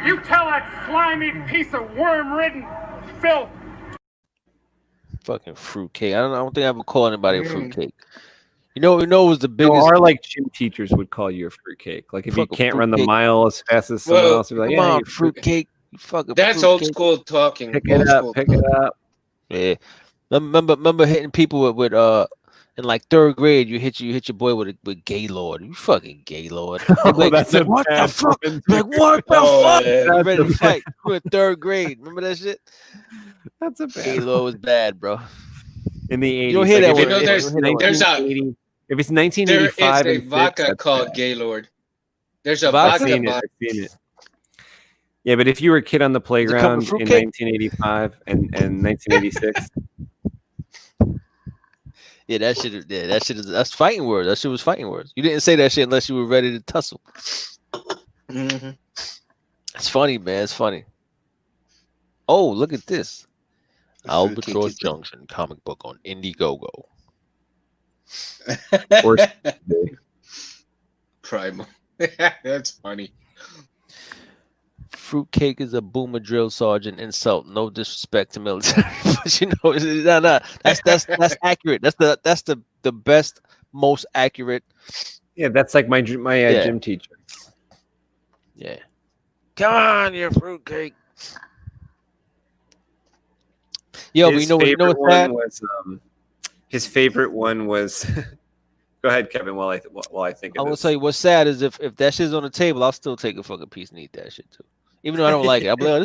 H: You tell that slimy piece of worm-ridden filth.
B: Fucking fruitcake. I don't think I ever call anybody a fruitcake. You know was the biggest.
A: Our like gym teachers would call you a fruitcake. Like if you can't run the mile as fast as someone else, you'd be like,
B: "Come on, fruitcake." You fucking.
C: That's
B: fruitcake.
C: old school talking.
A: Pick it up.
B: Yeah. Remember hitting people with in like 3rd grade. You hit your boy with Gaylord. You fucking Gaylord.
A: Like, that's like,
B: what the fuck? Like what the fuck? You ready to fight? You in 3rd grade. Remember that shit?
A: That's a bad.
B: Gaylord was bad, bro.
A: In the 80s.
B: You don't hear that word.
A: If it's 1985,
C: there is a vodka called Gaylord. There's a
A: vodka.
C: vodka.
A: I've seen it. Yeah, but if you were a kid on the playground in 1985 and 1986.
B: Yeah, that's fighting words. That shit was fighting words. You didn't say that shit unless you were ready to tussle.
C: Mm-hmm.
B: It's funny, man. It's funny. Oh, look at this. Albatross Junction comic book on IndieGogo.
A: Or
C: Primal. That's funny.
B: Fruitcake is a boomer drill sergeant insult. No disrespect to military, but you know, no. That's accurate. That's the best, most accurate.
A: Yeah, that's like my gym teacher.
B: Yeah. Come on, you fruitcake. Yo, but you know what's bad?
A: His favorite one was. Go ahead, Kevin. While I think.
B: I will tell you what's sad is if that shit's on the table, I'll still take a fucking piece and eat that shit too. Even though I don't like it, I'm like,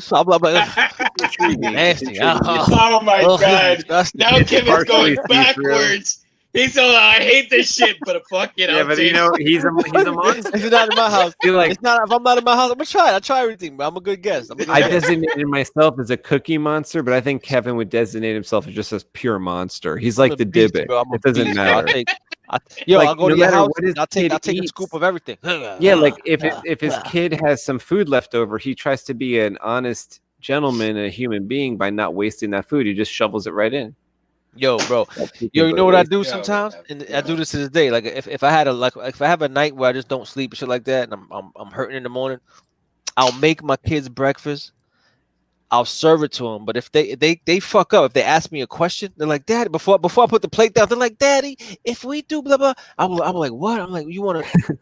B: nasty.
C: Oh my god! Now Kevin's going backwards. He's all, I hate this shit, but fuck it.
A: Yeah, but you know, he's a monster.
B: If you're not in my house, if I'm not in my house, I'm gonna try it. I try everything, but I'm a good guest.
A: I designated myself as a cookie monster, but I think Kevin would designate himself as just a pure monster. He's like the Dibbit. It doesn't matter.
B: I'll go to your house. I'll take a scoop of everything.
A: Yeah, like if his kid has some food left over, he tries to be an honest gentleman, a human being by not wasting that food. He just shovels it right in.
B: Yo, bro. You know what I do sometimes, and I do this to this day. Like if I have a night where I just don't sleep and shit like that, and I'm hurting in the morning, I'll make my kids breakfast. I'll serve it to them. But if they fuck up, if they ask me a question, they're like, "Daddy," before I put the plate down, they're like, "Daddy, if we do blah blah," I'm like, "What?" I'm like, "You want to?"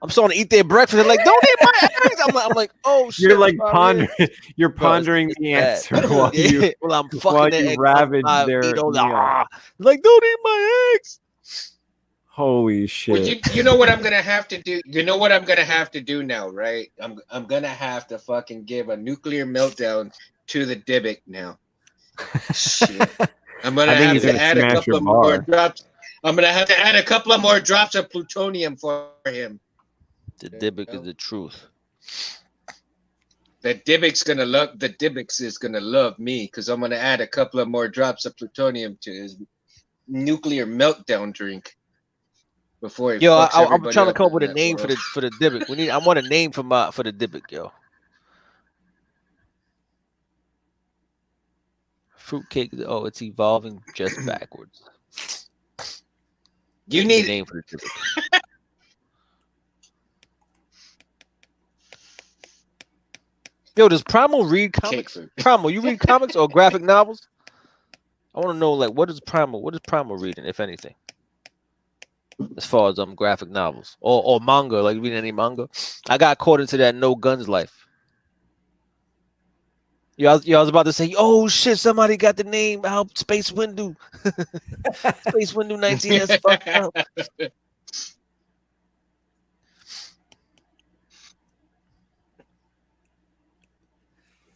B: I'm starting to eat their breakfast. They're like, "Don't eat my eggs." I'm like, "Oh shit!"
A: You're like pondering. You're pondering the answer while you
B: I'm fucking
A: ravage their
B: like, "Don't eat my eggs."
A: Holy shit!
C: Well, you know what I'm gonna have to do? You know what I'm gonna have to do now, right? I'm gonna have to fucking give a nuclear meltdown to the Dybbuk now. Shit. I'm gonna have to add a couple of more drops. I'm gonna have to add a couple of more drops of plutonium for him.
B: The Dybbuk is the truth.
C: The Dybbuk is gonna love me because I'm gonna add a couple of more drops of plutonium to his nuclear meltdown drink. Before he
B: I'm trying to come up with a name for the Dybbuk. I want a name for the Dybbuk, yo. Fruitcake. Oh, it's evolving just backwards.
C: You need
B: a name for the Dybbuk. Yo, does Primal read comics? Primal, you read comics or graphic novels? I want to know, like, what is Primal reading, if anything? As far as graphic novels or manga, like reading any manga. I got caught into that no guns life. I was about to say, oh shit, somebody got the name out Space Windu. Space Windu 19, that's fucked up.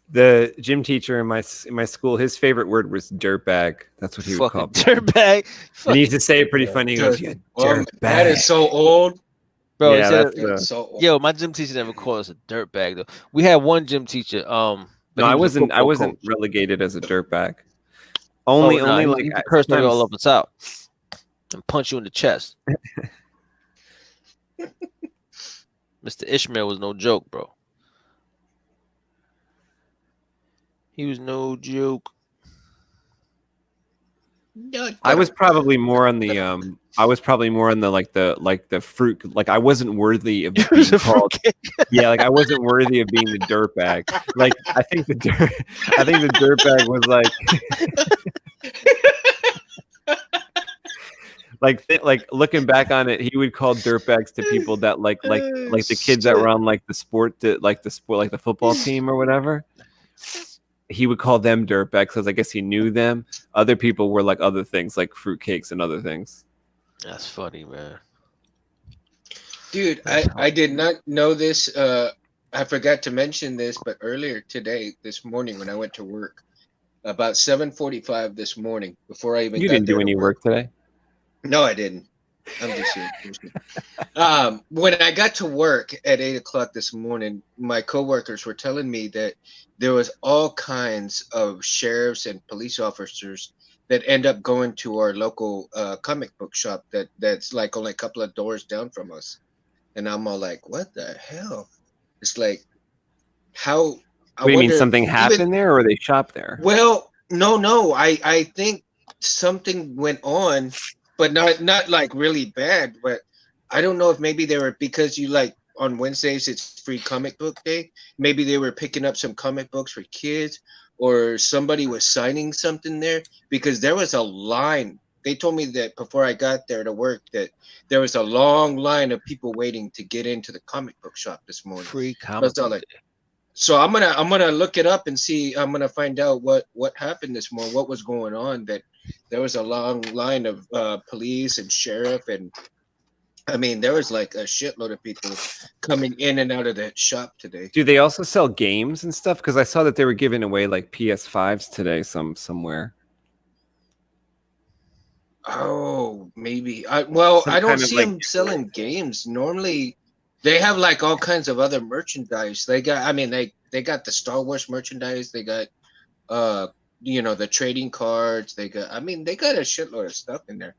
A: The gym teacher in my school, his favorite word was dirtbag. That's what he would call me.
B: Dirtbag.
A: And he used to say it pretty funny. He goes, "You dirtbag."
C: That is so old.
B: Bro,
A: yeah,
C: so old.
B: Yo, my gym teacher never called us a dirtbag though. We had one gym teacher.
A: No, I wasn't relegated as a dirtbag. Only like
B: he cursed all up us out and punch you in the chest. Mr. Ishmael was no joke, bro. He was no joke.
A: I was probably more on the like the fruit. Like I wasn't worthy of being called. Yeah, like I wasn't worthy of being the dirtbag. Like I think the dirtbag was like like looking back on it, he would call dirtbags to people that like the kids that were on like the football team or whatever. He would call them dirtbags because I guess he knew them. Other people were like other things, like fruitcakes and other things.
B: That's funny, man.
C: Dude, I did not know this. I forgot to mention this, but earlier today, this morning when I went to work, about 7:45 this morning, before I even
A: you didn't do any work today.
C: No, I didn't. I'm just here. When I got to work at 8 o'clock this morning, my coworkers were telling me that there was all kinds of sheriffs and police officers that end up going to our local comic book shop that's like only a couple of doors down from us. And I'm all like, what the hell? It's like, how?
A: What do you mean, something happened there, or they shop there?
C: Well, no. I think something went on, but not like really bad. But I don't know if maybe they were, because you like on Wednesdays it's free comic book day. Maybe they were picking up some comic books for kids, or somebody was signing something there, because there was a line. They told me that before I got there to work that there was a long line of people waiting to get into the comic book shop this morning.
B: Free comic book day.
C: So I'm gonna look it up and see. I'm gonna find out what happened this morning, what was going on. That there was a long line of police and sheriff, and I mean there was like a shitload of people coming in and out of that shop today.
A: Do they also sell games and stuff? Because I saw that they were giving away like PS5s today somewhere.
C: Oh, maybe. I don't see them selling games. Normally, they have like all kinds of other merchandise. They got the Star Wars merchandise. They got, the trading cards. They got a shitload of stuff in there.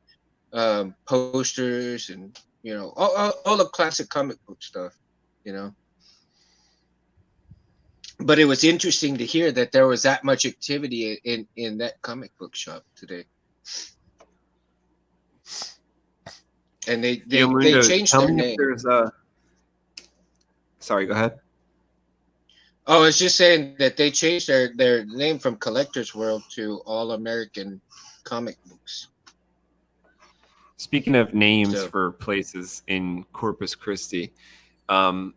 C: Posters and, all the classic comic book stuff, But it was interesting to hear that there was that much activity in that comic book shop today. And they changed their name.
A: Sorry, go ahead.
C: Oh, I was just saying that they changed their name from Collector's World to All American Comic Books.
A: Speaking of names for places in Corpus Christi, can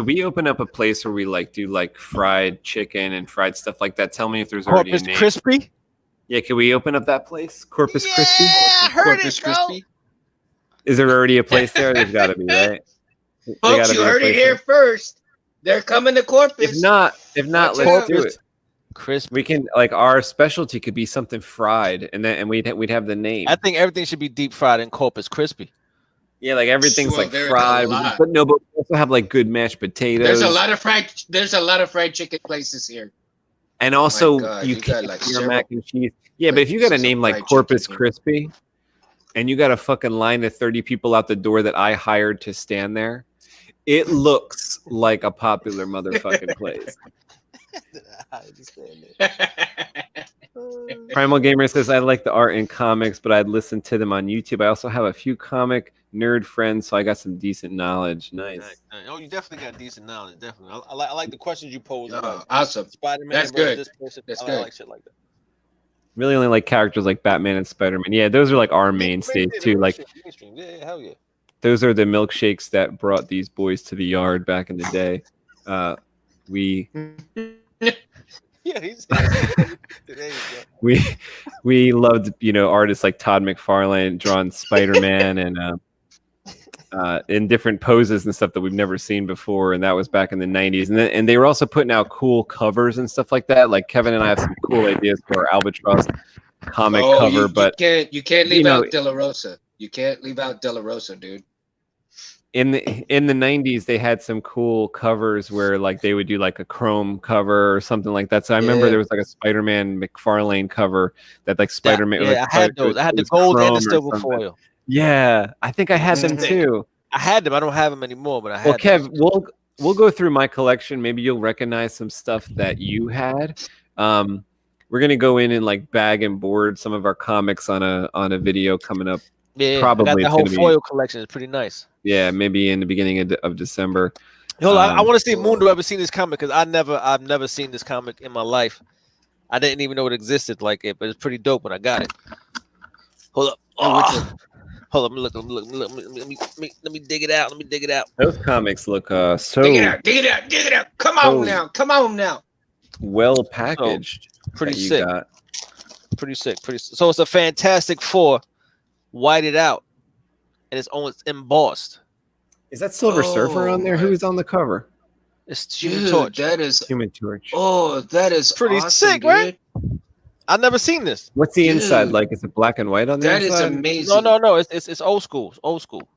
A: we open up a place where we do fried chicken and fried stuff like that? Tell me if there's already a name.
B: Corpus Crispy?
A: Yeah, can we open up that place? Corpus Christi?
B: I heard
C: Corpus
B: it, bro.
C: Christi?
A: Is there already a place there? There's got to be, right?
C: Folks, you heard it here first. They're coming to Corpus.
A: If not, let's do it.
B: Crisp.
A: We can our specialty could be something fried, and we'd have the name.
B: I think everything should be deep fried in Corpus crispy.
A: Yeah, like everything's like fried, but no, but we also have like good mashed potatoes.
C: There's a lot of fried chicken places here.
A: And also you can like your mac and cheese. Yeah, but if you got a name like Corpus Crispy, and you got a fucking line of 30 people out the door that I hired to stand there, it looks like a popular motherfucking place. Primal Gamer says, I like the art in comics, but I'd listen to them on YouTube. I also have a few comic nerd friends, so I got some decent knowledge. Nice.
B: Oh, you definitely got decent knowledge. Definitely. I like the questions you posed.
C: Awesome.
B: Spider-Man.
C: That's good.
B: This person.
C: That's
B: I
C: good.
B: like shit like that.
A: Really only like characters like Batman and Spider-Man. Yeah, those are like our mainstays too. Like,
B: yeah, hell yeah.
A: Those are the milkshakes that brought these boys to the yard back in the day. We loved, artists like Todd McFarlane drawing Spider-Man and in different poses and stuff that we've never seen before, and that was back in the 90s. And they were also putting out cool covers and stuff like that. Like Kevin and I have some cool ideas for our Albatross comic cover, but
C: you can't leave out De La Rosa. You can't leave out De La Rosa, dude.
A: In the 90s, they had some cool covers where like they would do like a chrome cover or something like that. So I remember there was like a Spider-Man McFarlane cover that like Spider-Man.
B: I had those. I had the gold and the silver foil.
A: Yeah, I think I had them too.
B: I had them. I don't have them anymore, but I had.
A: Well, Kev, we'll go through my collection. Maybe you'll recognize some stuff that you had. We're gonna go in and like bag and board some of our comics on a video coming up.
B: Yeah,
A: probably
B: the whole foil collection is pretty nice.
A: Yeah, maybe in the beginning of December.
B: Hold on, I want to see if Mundo ever seen this comic because I've never seen this comic in my life. I didn't even know it existed like it, but it's pretty dope when I got it. Hold up. Hold up. Look. Let me dig it out. Let me dig it out.
A: Those comics look so.
C: Dig it out. Come on now.
A: Well packaged.
B: So, pretty sick. Pretty sick. So it's a Fantastic Four, whited out, and it's almost embossed.
A: Is that Silver Surfer on there? Who is on the cover?
B: It's Human Torch.
C: That is
A: Human Torch.
C: Oh, that is
B: pretty
C: awesome,
B: sick,
C: dude.
B: Right? I've never seen this.
A: What's the inside like? Is it black and white on the inside?
C: That is amazing.
B: No. It's old school. Old school.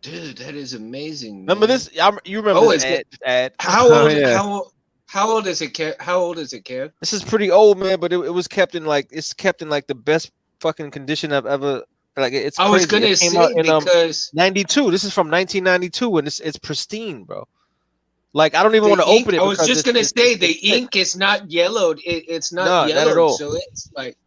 C: Dude, that is amazing. Man.
B: Remember this? You remember this ad?
C: How old is it, Kev?
B: This is pretty old, man. But it was kept in like the best fucking condition I've ever. Like it's.
C: I was gonna say because
B: 92. This is from 1992, and it's pristine, bro. Like I don't even want to open it.
C: I was just gonna say the ink is not yellowed. It's not yellowed, at all. So it's like,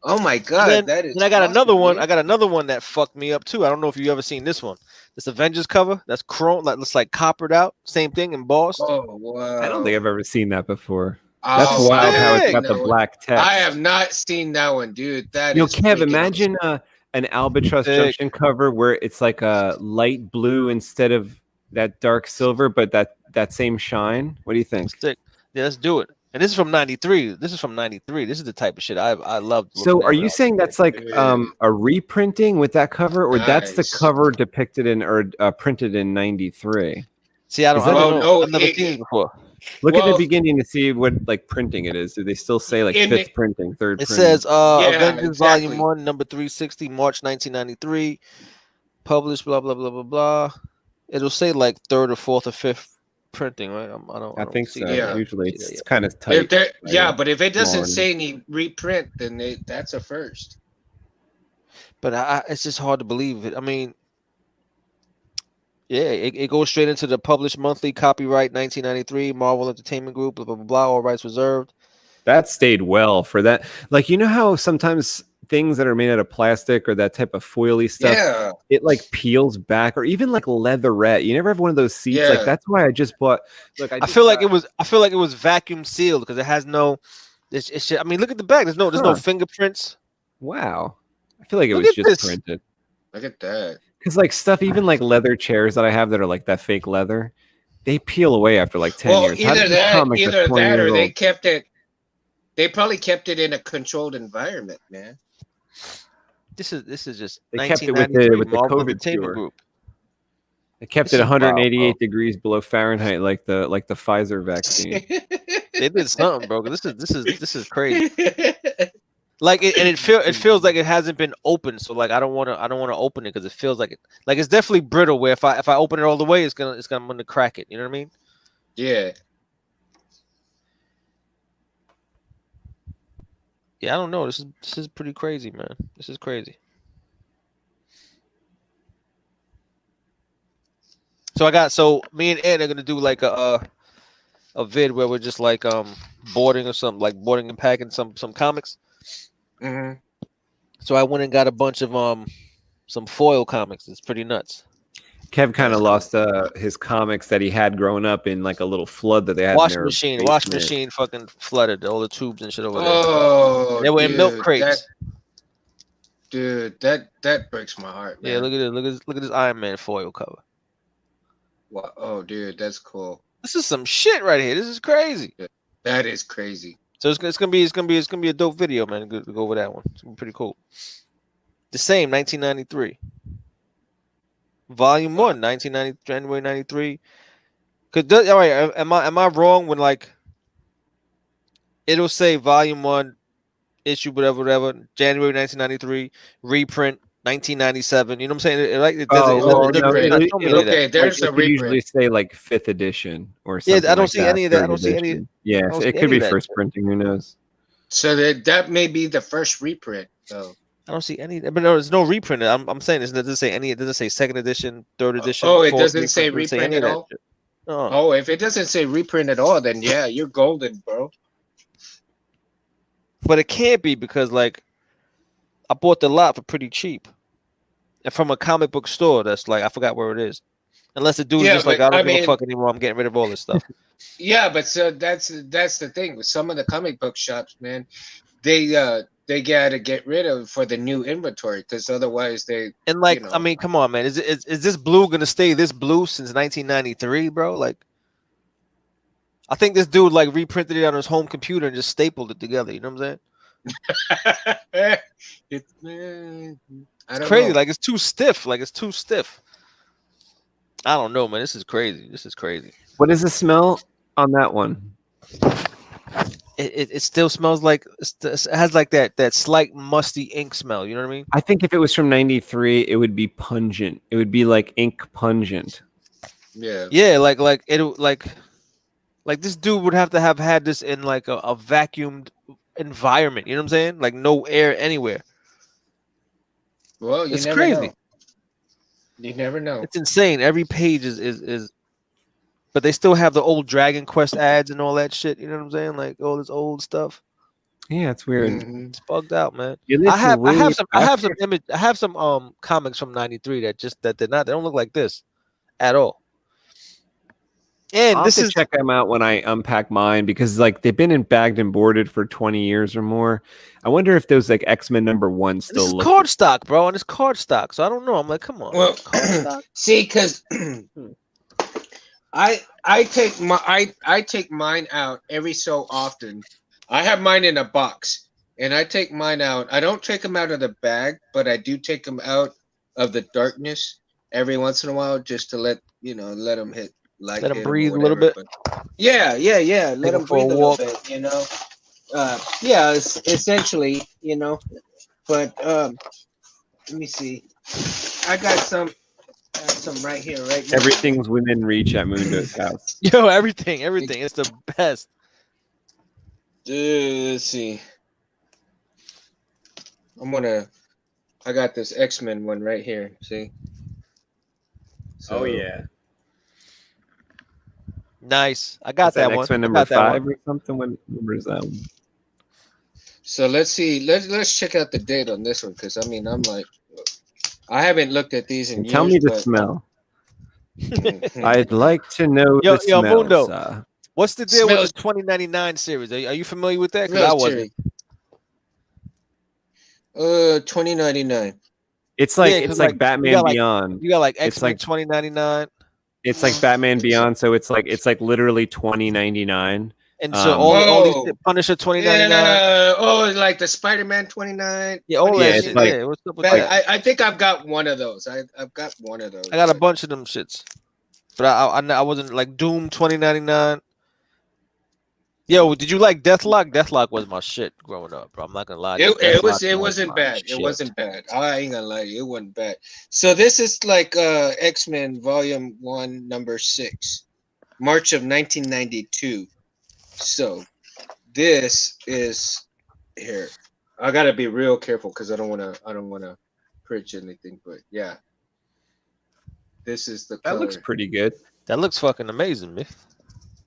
C: oh my god, that is.
B: And I got another one. I got another one that fucked me up too. I don't know if you ever seen this one. This Avengers cover that's chrome, like looks like coppered out. Same thing, embossed.
C: Oh wow!
A: I don't think I've ever seen that before. That's wild how it's got the black text.
C: I have not seen that one, dude. That is.
A: Kev, imagine an Albatross Junction cover where it's like a light blue instead of that dark silver, but that same shine. What do you think?
B: Sick. Yeah, let's do it. And this is from 93. This is the type of shit I love.
A: So are you saying that's like a reprinting with that cover, or that's the cover depicted in or printed in 93?
B: See, I don't know. I've never seen it before.
A: Look at the beginning to see what like printing it is. Do they still say like fifth printing, third printing?
B: It says Avengers Volume 1, number 360, March 1993. Published, blah, blah, blah, blah, blah. It'll say like third or fourth or fifth printing, right? I
A: think so.
C: Yeah.
A: Usually it's kind of tight.
C: But if it doesn't say any reprint, then that's a first.
B: But it's just hard to believe it. I mean, yeah, it goes straight into the published monthly, copyright 1993, Marvel Entertainment Group, blah, blah, blah, blah, all rights reserved.
A: That stayed well for that. Like, you know how sometimes things that are made out of plastic or that type of foily stuff, it like peels back, or even like leatherette. You never have one of those seats. Like that's why I just bought. Look, I
B: feel like it was vacuum sealed because it has no. It's I mean, look at the back. There's no fingerprints.
A: Wow, I feel like it was just printed.
C: Look at that.
A: Because like stuff, even like leather chairs that I have that are like that fake leather, they peel away after like 10 years.
C: Either that, or they kept it. They probably kept it in a controlled environment, man.
B: This is just
A: they kept it with the COVID cure.
B: Group.
A: They kept it 188 degrees below Fahrenheit, like the Pfizer vaccine.
B: They did something, bro. This is crazy. Like it feels like it hasn't been opened. So like I don't want to open it because it feels like it's definitely brittle. Where if I open it all the way, I'm gonna crack it. You know what I mean?
C: Yeah.
B: Yeah, I don't know. This is pretty crazy, man. This is crazy. So me and Ed are gonna do like a vid where we're just like boarding or something, like boarding and packing some comics.
C: Mm-hmm.
B: So I went and got a bunch of some foil comics. It's pretty nuts.
A: Kev kind of lost his comics that he had growing up in like a little flood that they had.
B: Washing machine fucking flooded all the tubes and shit over there.
C: Oh,
B: they were in milk crates.
C: That breaks my heart, man.
B: Yeah, look at this Iron Man foil cover.
C: Wow. Oh, dude, that's cool.
B: This is some shit right here. This is crazy.
C: That is crazy.
B: So it's gonna be a dope video, man. To go over that one. It's gonna be pretty cool. The same 1993. Volume 1, 1990, January 93. All right, am I wrong when like it'll say Volume 1, issue whatever, January 1993, reprint 1997. You know what I'm saying?
C: Okay, there's a reprint.
A: Usually say like 5th edition or something.
B: Yeah, I don't see any of that. I don't see any.
A: Yeah, it could be first printing. Who knows?
C: So that may be the first reprint, though.
B: I don't see any, but no, there's no reprint. I'm saying it doesn't say any. It doesn't say 2nd edition, 3rd edition.
C: Oh, it doesn't say reprint at all.
B: Oh.
C: Oh, if it doesn't say reprint at all, then yeah, you're golden, bro.
B: But it can't be because like I bought the lot for pretty cheap, and from a comic book store that's like I forgot where it is. Unless the dude's just like I don't give a fuck anymore. I'm getting rid of all this stuff.
C: Yeah, but so that's the thing with some of the comic book shops, man. They gotta get rid of for the new inventory because otherwise they
B: I mean, come on, man. Is this blue gonna stay this blue since 1993, bro? Like, I think this dude like reprinted it on his home computer and just stapled it together. You know what I'm saying? It's crazy. Know. Like it's too stiff. I don't know, man. This is crazy.
A: What is the smell on that one?
B: It still smells like it has like that slight musty ink smell. You know what I mean?
A: I think if it was from 93, it would be pungent. It would be like ink pungent.
C: Yeah.
B: Yeah, like this dude would have to have had this in like a vacuumed environment. You know what I'm saying? Like no air anywhere.
C: Well,
B: it's crazy.
C: Know. You never know.
B: It's insane. Every page is. But they still have the old Dragon Quest ads and all that shit. You know what I'm saying? Like all this old stuff.
A: Yeah, it's weird.
C: Mm-hmm.
B: It's bugged out, man. I have some comics from '93 that they don't look like this at all. And
A: I'll
B: this is
A: check them out when I unpack mine because like they've been bagged and boarded for 20 years or more. I wonder if those like X-Men #1 still
B: this
A: look
B: card stock, bro, and it's card stock. So I don't know. I'm like, come on.
C: Well,
B: card stock?
C: See, because I take mine out every so often. I have mine in a box, and I take mine out. I don't take them out of the bag, but I do take them out of the darkness every once in a while, just to let them hit. Like
B: let them breathe a little bit.
C: But yeah. Let them breathe a little bit. Essentially, But let me see. I got some right here, right now.
A: Everything's within reach at Mundo's house.
B: Yo, everything. It's the best.
C: Let's see. I got this X-Men one right here. See?
A: Oh yeah.
B: Nice. I got that one.
A: X-Men #5 or something. When number is that one?
C: So let's see. Let's check out the date on this one because I'm like, I haven't looked at these in years.
A: Tell me the smell. I'd like to know the smell.
B: Mundo, what's the deal with the 2099 series? Are you familiar with that? Because I wasn't.
C: 2099.
A: It's like Batman Beyond.
B: You got like X-Men 2099.
A: It's like Batman Beyond, so it's like literally 2099.
B: And so all these Punisher 2099.
C: Like the Spider-Man 29.
B: Yeah, all that shit.
A: Like,
B: what's up with that?
C: I think I've got one of those. I've got one of those.
B: I got a bunch of them shits, but I wasn't like Doom 2099. Yo, did you like Deathlock? Deathlock was my shit growing up, bro. I'm not gonna lie.
C: It wasn't bad. It wasn't bad. I ain't gonna lie to you, it wasn't bad. So this is like X-Men Volume 1, number 6, March of 1992. So this is here. I gotta be real careful because I don't wanna preach anything, but yeah. This is the color.
A: That looks pretty good.
B: That looks fucking amazing, man.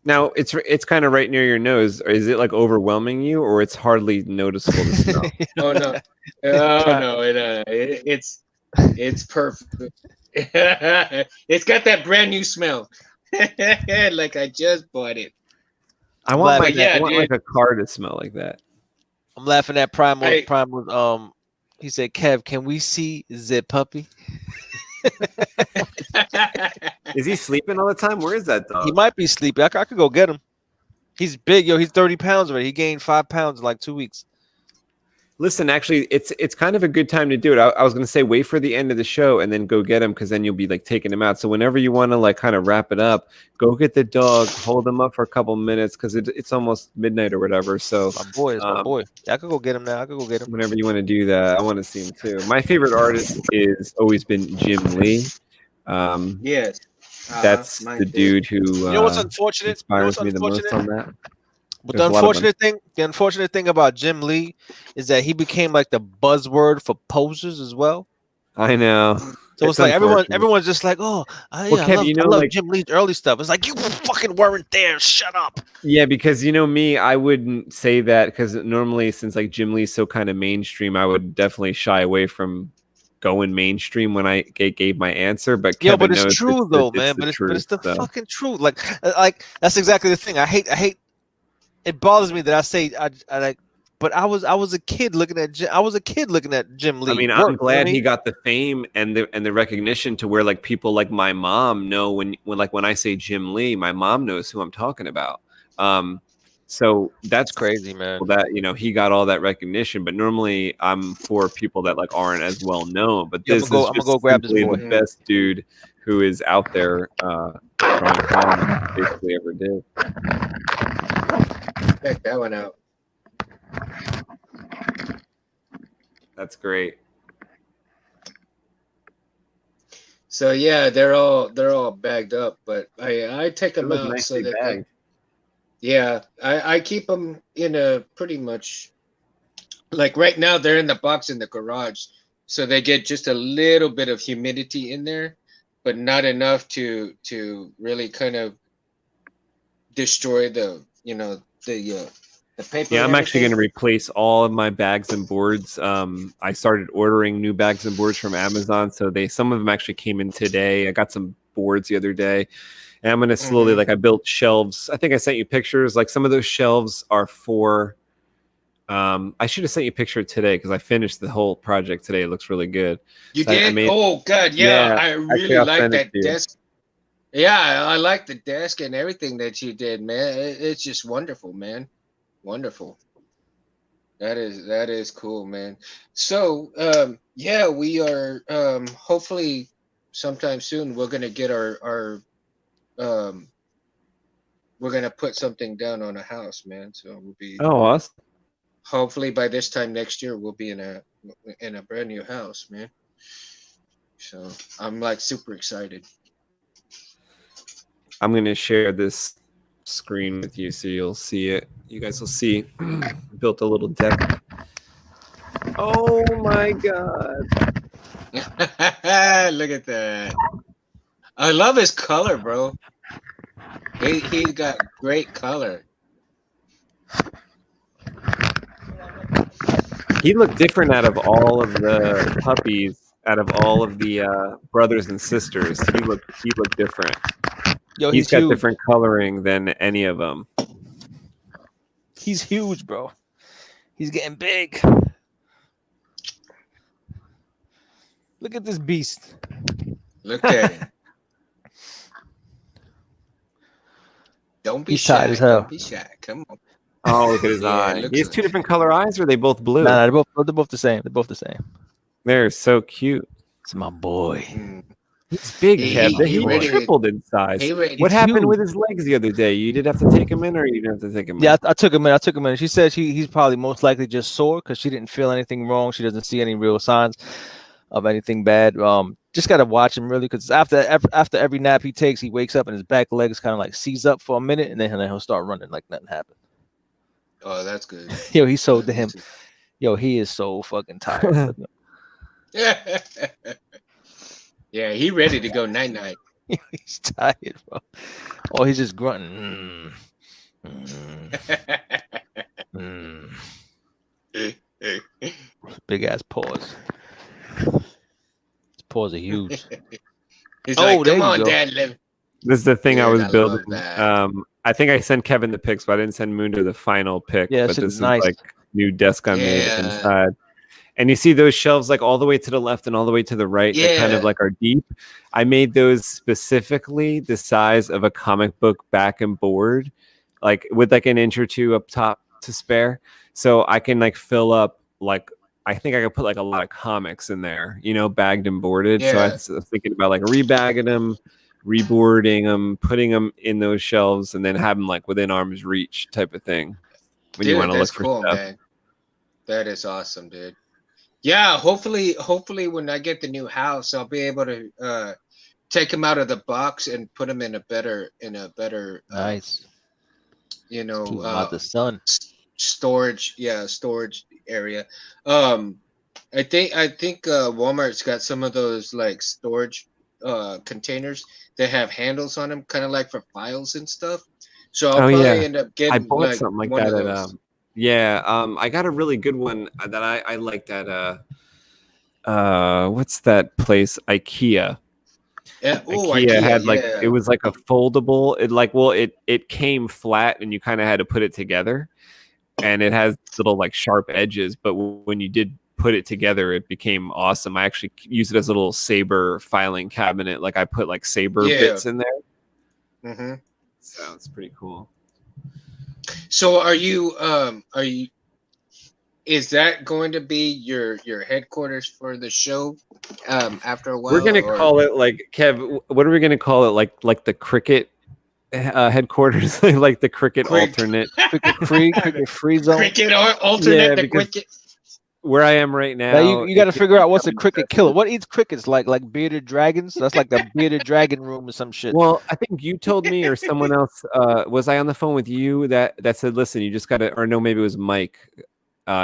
A: Now it's kind of right near your nose. Is it like overwhelming you, or it's hardly noticeable to smell?
C: Oh no, it's perfect. It's got that brand new smell, like I just bought it.
A: I want like a car to smell like that.
B: I'm laughing at Primal. He said, "Kev, can we see the puppy?"
A: Is he sleeping all the time? Where is that dog?
B: He might be sleeping. I could go get him. He's big, yo. He's 30 pounds already. He gained 5 pounds in like 2 weeks.
A: Listen, actually, it's kind of a good time to do it. I was going to say wait for the end of the show and then go get him, because then you'll be like taking him out. So whenever you want to like kind of wrap it up, go get the dog, hold him up for a couple minutes because it's almost midnight or whatever. So
B: my boy is my boy. Yeah, I could go get him now. I could go get him.
A: Whenever you want to do that, I want to see him too. My favorite artist is always been Jim Lee.
C: Yes.
A: That's the dude who
B: you know what's unfortunate?
A: inspires me the most on that.
B: But the unfortunate thing about Jim Lee is that he became like the buzzword for posers as well.
A: I know.
B: So it's like everyone's just like, oh, I love
A: like,
B: Jim Lee's early stuff. It's like, you fucking weren't there. Shut up.
A: Yeah, because you know me, I wouldn't say that, because normally since like Jim Lee's so kind of mainstream, I would definitely shy away from going mainstream when I gave my answer. But Kevin
B: but it's true though, man. But it's the fucking truth. Like that's exactly the thing. I hate. It bothers me that I say I like. But I was a kid looking at Jim Lee.
A: I mean, I'm glad he got the fame and the recognition to where like people like my mom know when I say Jim Lee, my mom knows who I'm talking about. So that's
B: crazy, man.
A: That he got all that recognition, but normally I'm for people that like aren't as well known. But this
B: I'm gonna go grab this boy.
A: The best dude who is out there trying to basically ever did.
C: Check that one out.
A: That's great.
C: So yeah, they're all bagged up, but I take them out so that I keep them in a pretty much like right now they're in the box in the garage, so they get just a little bit of humidity in there, but not enough to really kind of destroy the paper.
A: Yeah, I'm actually going to replace all of my bags and boards. I started ordering new bags and boards from Amazon, so some of them actually came in today. I got some boards the other day, and I'm going to slowly I built shelves. I think I sent you pictures. Like some of those shelves are for. I should have sent you a picture today because I finished the whole project today. It looks really good.
C: You did? Oh God, yeah. I really like that desk. Yeah, I like the desk and everything that you did, man. It's just wonderful, man. Wonderful. That is cool, man. So we are hopefully sometime soon we're gonna get our we're gonna put something down on a house, man. So we'll be
A: awesome.
C: Hopefully by this time next year we'll be in a brand new house, man. So I'm like super excited.
A: I'm gonna share this screen with you so you'll see it. You guys will see. Built a little deck. Oh my God.
C: Look at that. I love his color, bro. He got great color.
A: He looked different out of all of the puppies, out of all of the brothers and sisters. He looked different.
B: Yo,
A: he's got different coloring than any of them.
B: He's huge, bro. He's getting big. Look at this beast.
C: Look at him. Don't be
B: He's
C: shy.
B: tired as hell.
C: Don't be shy. Come on.
A: Oh, look at his
C: Yeah,
A: eye. He has two different color eyes, or are they both blue?
B: Nah, they're both the same. They're both the same.
A: They're so cute.
B: It's my boy.
A: He's big, Kev.
C: he
A: He
C: ready to-
A: tripled in size. What happened with his legs the other day? You did have to take him in, or you didn't have to take him in?
B: Yeah, I took him in. I took him in. She said he's probably most likely just sore because she didn't feel anything wrong. She doesn't see any real signs of anything bad. Just gotta watch him really, because after every nap he takes, he wakes up and his back legs kind of like seize up for a minute, and then he'll start running like nothing happened.
C: Oh, that's good.
B: Yo, he sold to him. Yo, he is so fucking tired.
C: Yeah, he ready to go night.
B: He's tired, bro. Oh, he's just grunting. Big ass paws. His paws are huge.
C: He's like, come on,
B: go.
C: Dad.
A: This is the thing I was
C: I
A: building.
C: love
A: I think I sent Kevin the pics, but I didn't send Mundo the final pic.
B: Yeah,
A: but
B: this
A: this is
B: nice.
A: like new desk I made
C: Yeah.
A: inside. And you see those shelves like all the way to the left and all the way to the right that kind of
C: Yeah.
A: like are deep. I made those specifically the size of a comic book back and board, like with like an inch or two up top to spare. So I can like fill up, like, I think I could put like a lot of comics in there, you know, bagged and boarded. So I was thinking about like rebagging them, reboarding them, putting them in those shelves, and then have them like within arm's reach type of thing. When you want to look for
C: cool,
A: stuff.
C: man. That is awesome, dude. Yeah, hopefully when I get the new house, I'll be able to take them out of the box and put them in a better
B: Nice.
C: You know,
B: Keep 'em out the sun.
C: Storage area. I think Walmart's got some of those like storage containers that have handles on them, kind of like for files and stuff. So I'll probably end up getting
A: I bought
C: like
A: something like
C: one
A: that
C: of
A: at
C: those.
A: I got a really good one that I liked at what's that place? IKEA.
C: Yeah. Ooh,
A: IKEA had like
C: yeah.
A: it was like a foldable. It came flat and you kind of had to put it together, and it has little like sharp edges. But when you did put it together, it became awesome. I actually used it as a little saber filing cabinet. Like I put like saber bits in there.
C: Mm-hmm.
A: So it's pretty cool.
C: So are you is that going to be your headquarters for the show after a while?
A: We're gonna call it like, Kev, what are we gonna call it? Like the cricket headquarters, like the cricket alternate,
B: cricket free zone.
C: Cricket or alternate the cricket.
A: Where I am right now,
B: you got to figure out what's a cricket killer. What eats crickets? Like bearded dragons? That's like the bearded dragon room or some shit.
A: Well, I think you told me, or someone else. Was I on the phone with you that said, "Listen, you just got to," or no, maybe it was Mike.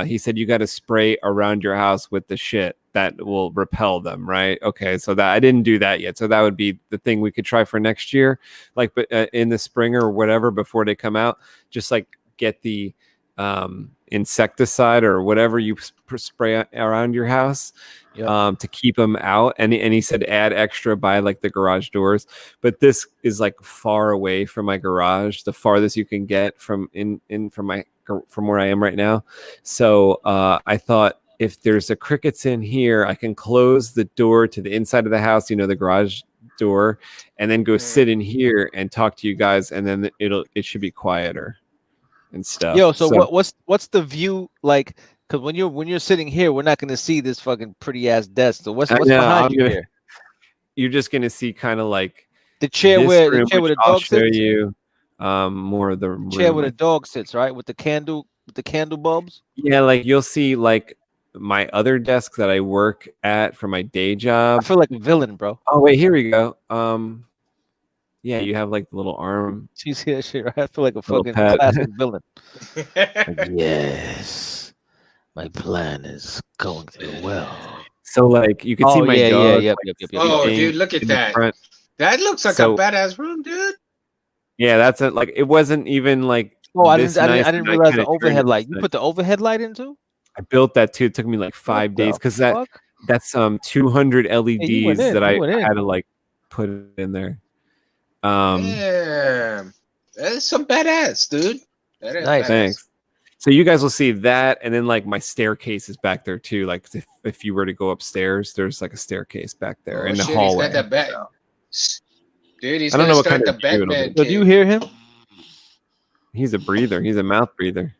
A: He said you got to spray around your house with the shit that will repel them, right? Okay, so that I didn't do that yet. So that would be the thing we could try for next year, like, but in the spring or whatever before they come out, just like get the insecticide or whatever you spray around your house to keep them out. And he said add extra by like the garage doors, but this is like far away from my garage, the farthest you can get from where I am right now. So I thought, if there's a crickets in here, I can close the door to the inside of the house, you know, the garage door, and then go sit in here and talk to you guys, and then it should be quieter and stuff.
B: Yo, so what's the view like? Because when you're sitting here, we're not going to see this fucking pretty ass desk. So what's behind you here?
A: You're just going to see kind of like
B: the chair where the dog sits.
A: You more of the
B: chair where the dog sits, right? With the candle bulbs.
A: Yeah, like you'll see like my other desk that I work at for my day job.
B: I feel like a villain, bro.
A: Oh wait, here we go. Yeah, you have like the little arm.
B: You see that shit, right? I feel like a fucking classic villain. Like, yes, my plan is going through well.
A: So like you can see my dog.
B: Yep.
C: Oh, dude, look at that. That looks like a badass room, dude.
A: Yeah, that's it. Like it wasn't even like.
B: Oh, I didn't realize the overhead light. You put the overhead light in too?
A: I built that too. It took me like 5 days because that's 200 LEDs that I had to like put it in there.
C: Yeah, that's some badass, dude. That is
B: nice.
C: Badass.
A: Thanks. So you guys will see that, and then like my staircase is back there too. Like if you were to go upstairs, there's like a staircase back there in the hallway.
C: He's got the back. Dude, he's
A: I don't know what
C: start
A: kind
C: the
A: of
C: Batman.
B: So do you hear him?
A: He's a breather. He's a mouth breather.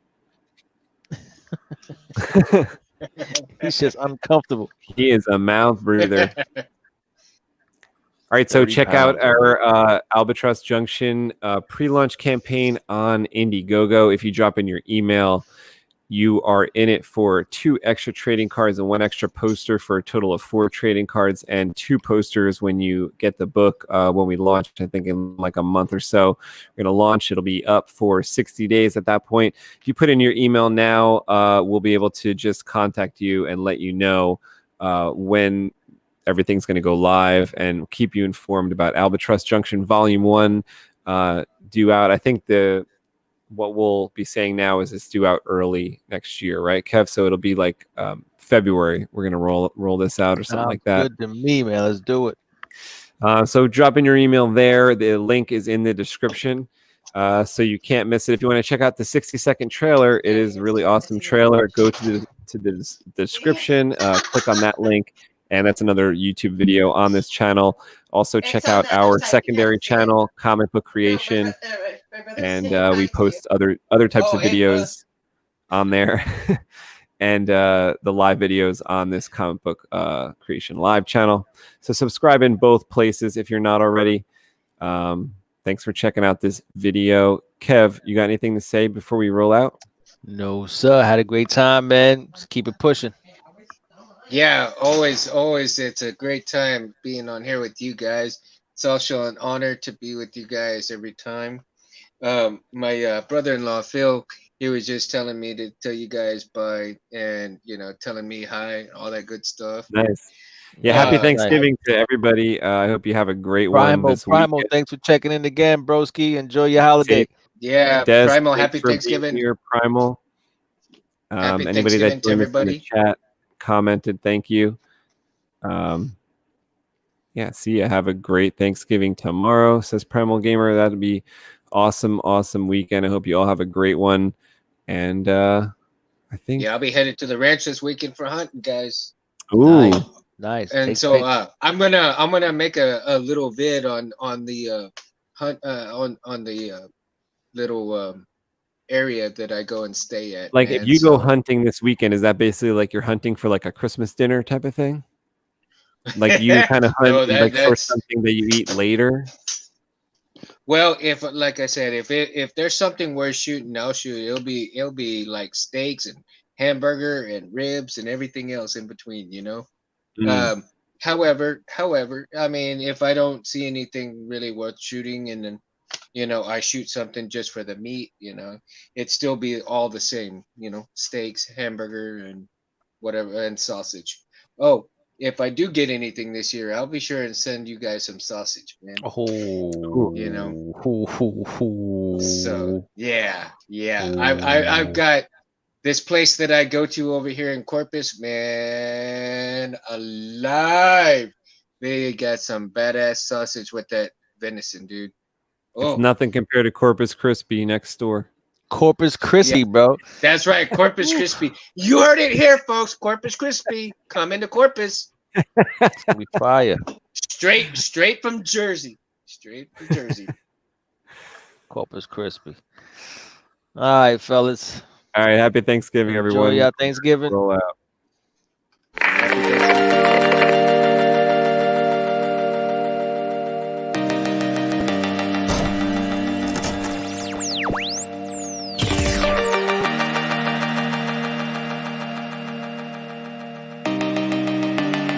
B: He's just uncomfortable.
A: He is a mouth breather. All right, so check out our Albatross Junction pre-launch campaign on IndieGogo. If you drop in your email, you are in it for 2 extra trading cards and 1 extra poster for a total of 4 trading cards and 2 posters when you get the book when we launch, I think in like a month or so. We're going to launch. It'll be up for 60 days at that point. If you put in your email now, we'll be able to just contact you and let you know when everything's going to go live and keep you informed about Albatross Junction Volume 1 due out. I think what we'll be saying now is it's due out early next year, right, Kev? So it'll be like February. We're going to roll this out or something like that.
B: Good to me, man. Let's do it.
A: So drop in your email there. The link is in the description, so you can't miss it. If you want to check out the 60-second trailer, it is a really awesome trailer. Go to the description, click on that link, and that's another YouTube video on this channel. Also, check out our secondary channel, Comic Book Creation, and we post other types of videos on there, and the live videos on this Comic Book Creation live channel. So subscribe in both places if you're not already. Thanks for checking out this video. Kev, you got anything to say before we roll out?
B: No, sir. Had a great time, man. Just keep it pushing.
C: Yeah, always. It's a great time being on here with you guys. It's also an honor to be with you guys every time. My brother-in-law, Phil, he was just telling me to tell you guys bye and, telling me hi, all that good stuff.
A: Nice. Yeah, happy Thanksgiving to everybody. I hope you have a great one this
B: Primal,
A: weekend.
B: thanks for checking in again, broski. Enjoy your holiday.
C: Yeah,
A: Des,
C: Primal, happy Thanksgiving.
A: Here, Primal.
C: Happy
A: Anybody
C: Thanksgiving
A: that
C: to
A: joined us in
C: everybody.
A: the chat, commented, thank you. Yeah, see ya. Have a great Thanksgiving tomorrow, says Primal Gamer. That'll be awesome weekend. I hope you all have a great one. And I think
C: I'll be headed to the ranch this weekend for hunting, guys.
A: Ooh,
B: nice.
C: And so I'm gonna make a little vid on the hunt on the little area that I go and stay at.
A: Like if you go hunting this weekend, is that basically like you're hunting for like a Christmas dinner type of thing? Like you kind of hunt for something that you eat later?
C: Well, if like I said, if there's something worth shooting, I'll shoot. It'll be like steaks and hamburger and ribs and everything else in between, However, I mean, if I don't see anything really worth shooting and then I shoot something just for the meat, it'd still be all the same, steaks, hamburger, and whatever, and sausage. Oh, if I do get anything this year, I'll be sure and send you guys some sausage, man.
B: Oh,
C: So yeah. I've got this place that I go to over here in Corpus, man, alive. They got some badass sausage with that venison, dude.
A: It's nothing compared to Corpus Crispy next door.
B: Corpus Christi, bro.
C: That's right, Corpus Crispy. You heard it here, folks. Corpus Crispy, come into Corpus.
B: It's gonna be fire.
C: Straight from Jersey.
B: Corpus Crispy. All right, fellas.
A: All right, happy Thanksgiving, everyone.
B: Enjoy your Thanksgiving.
A: Roll out.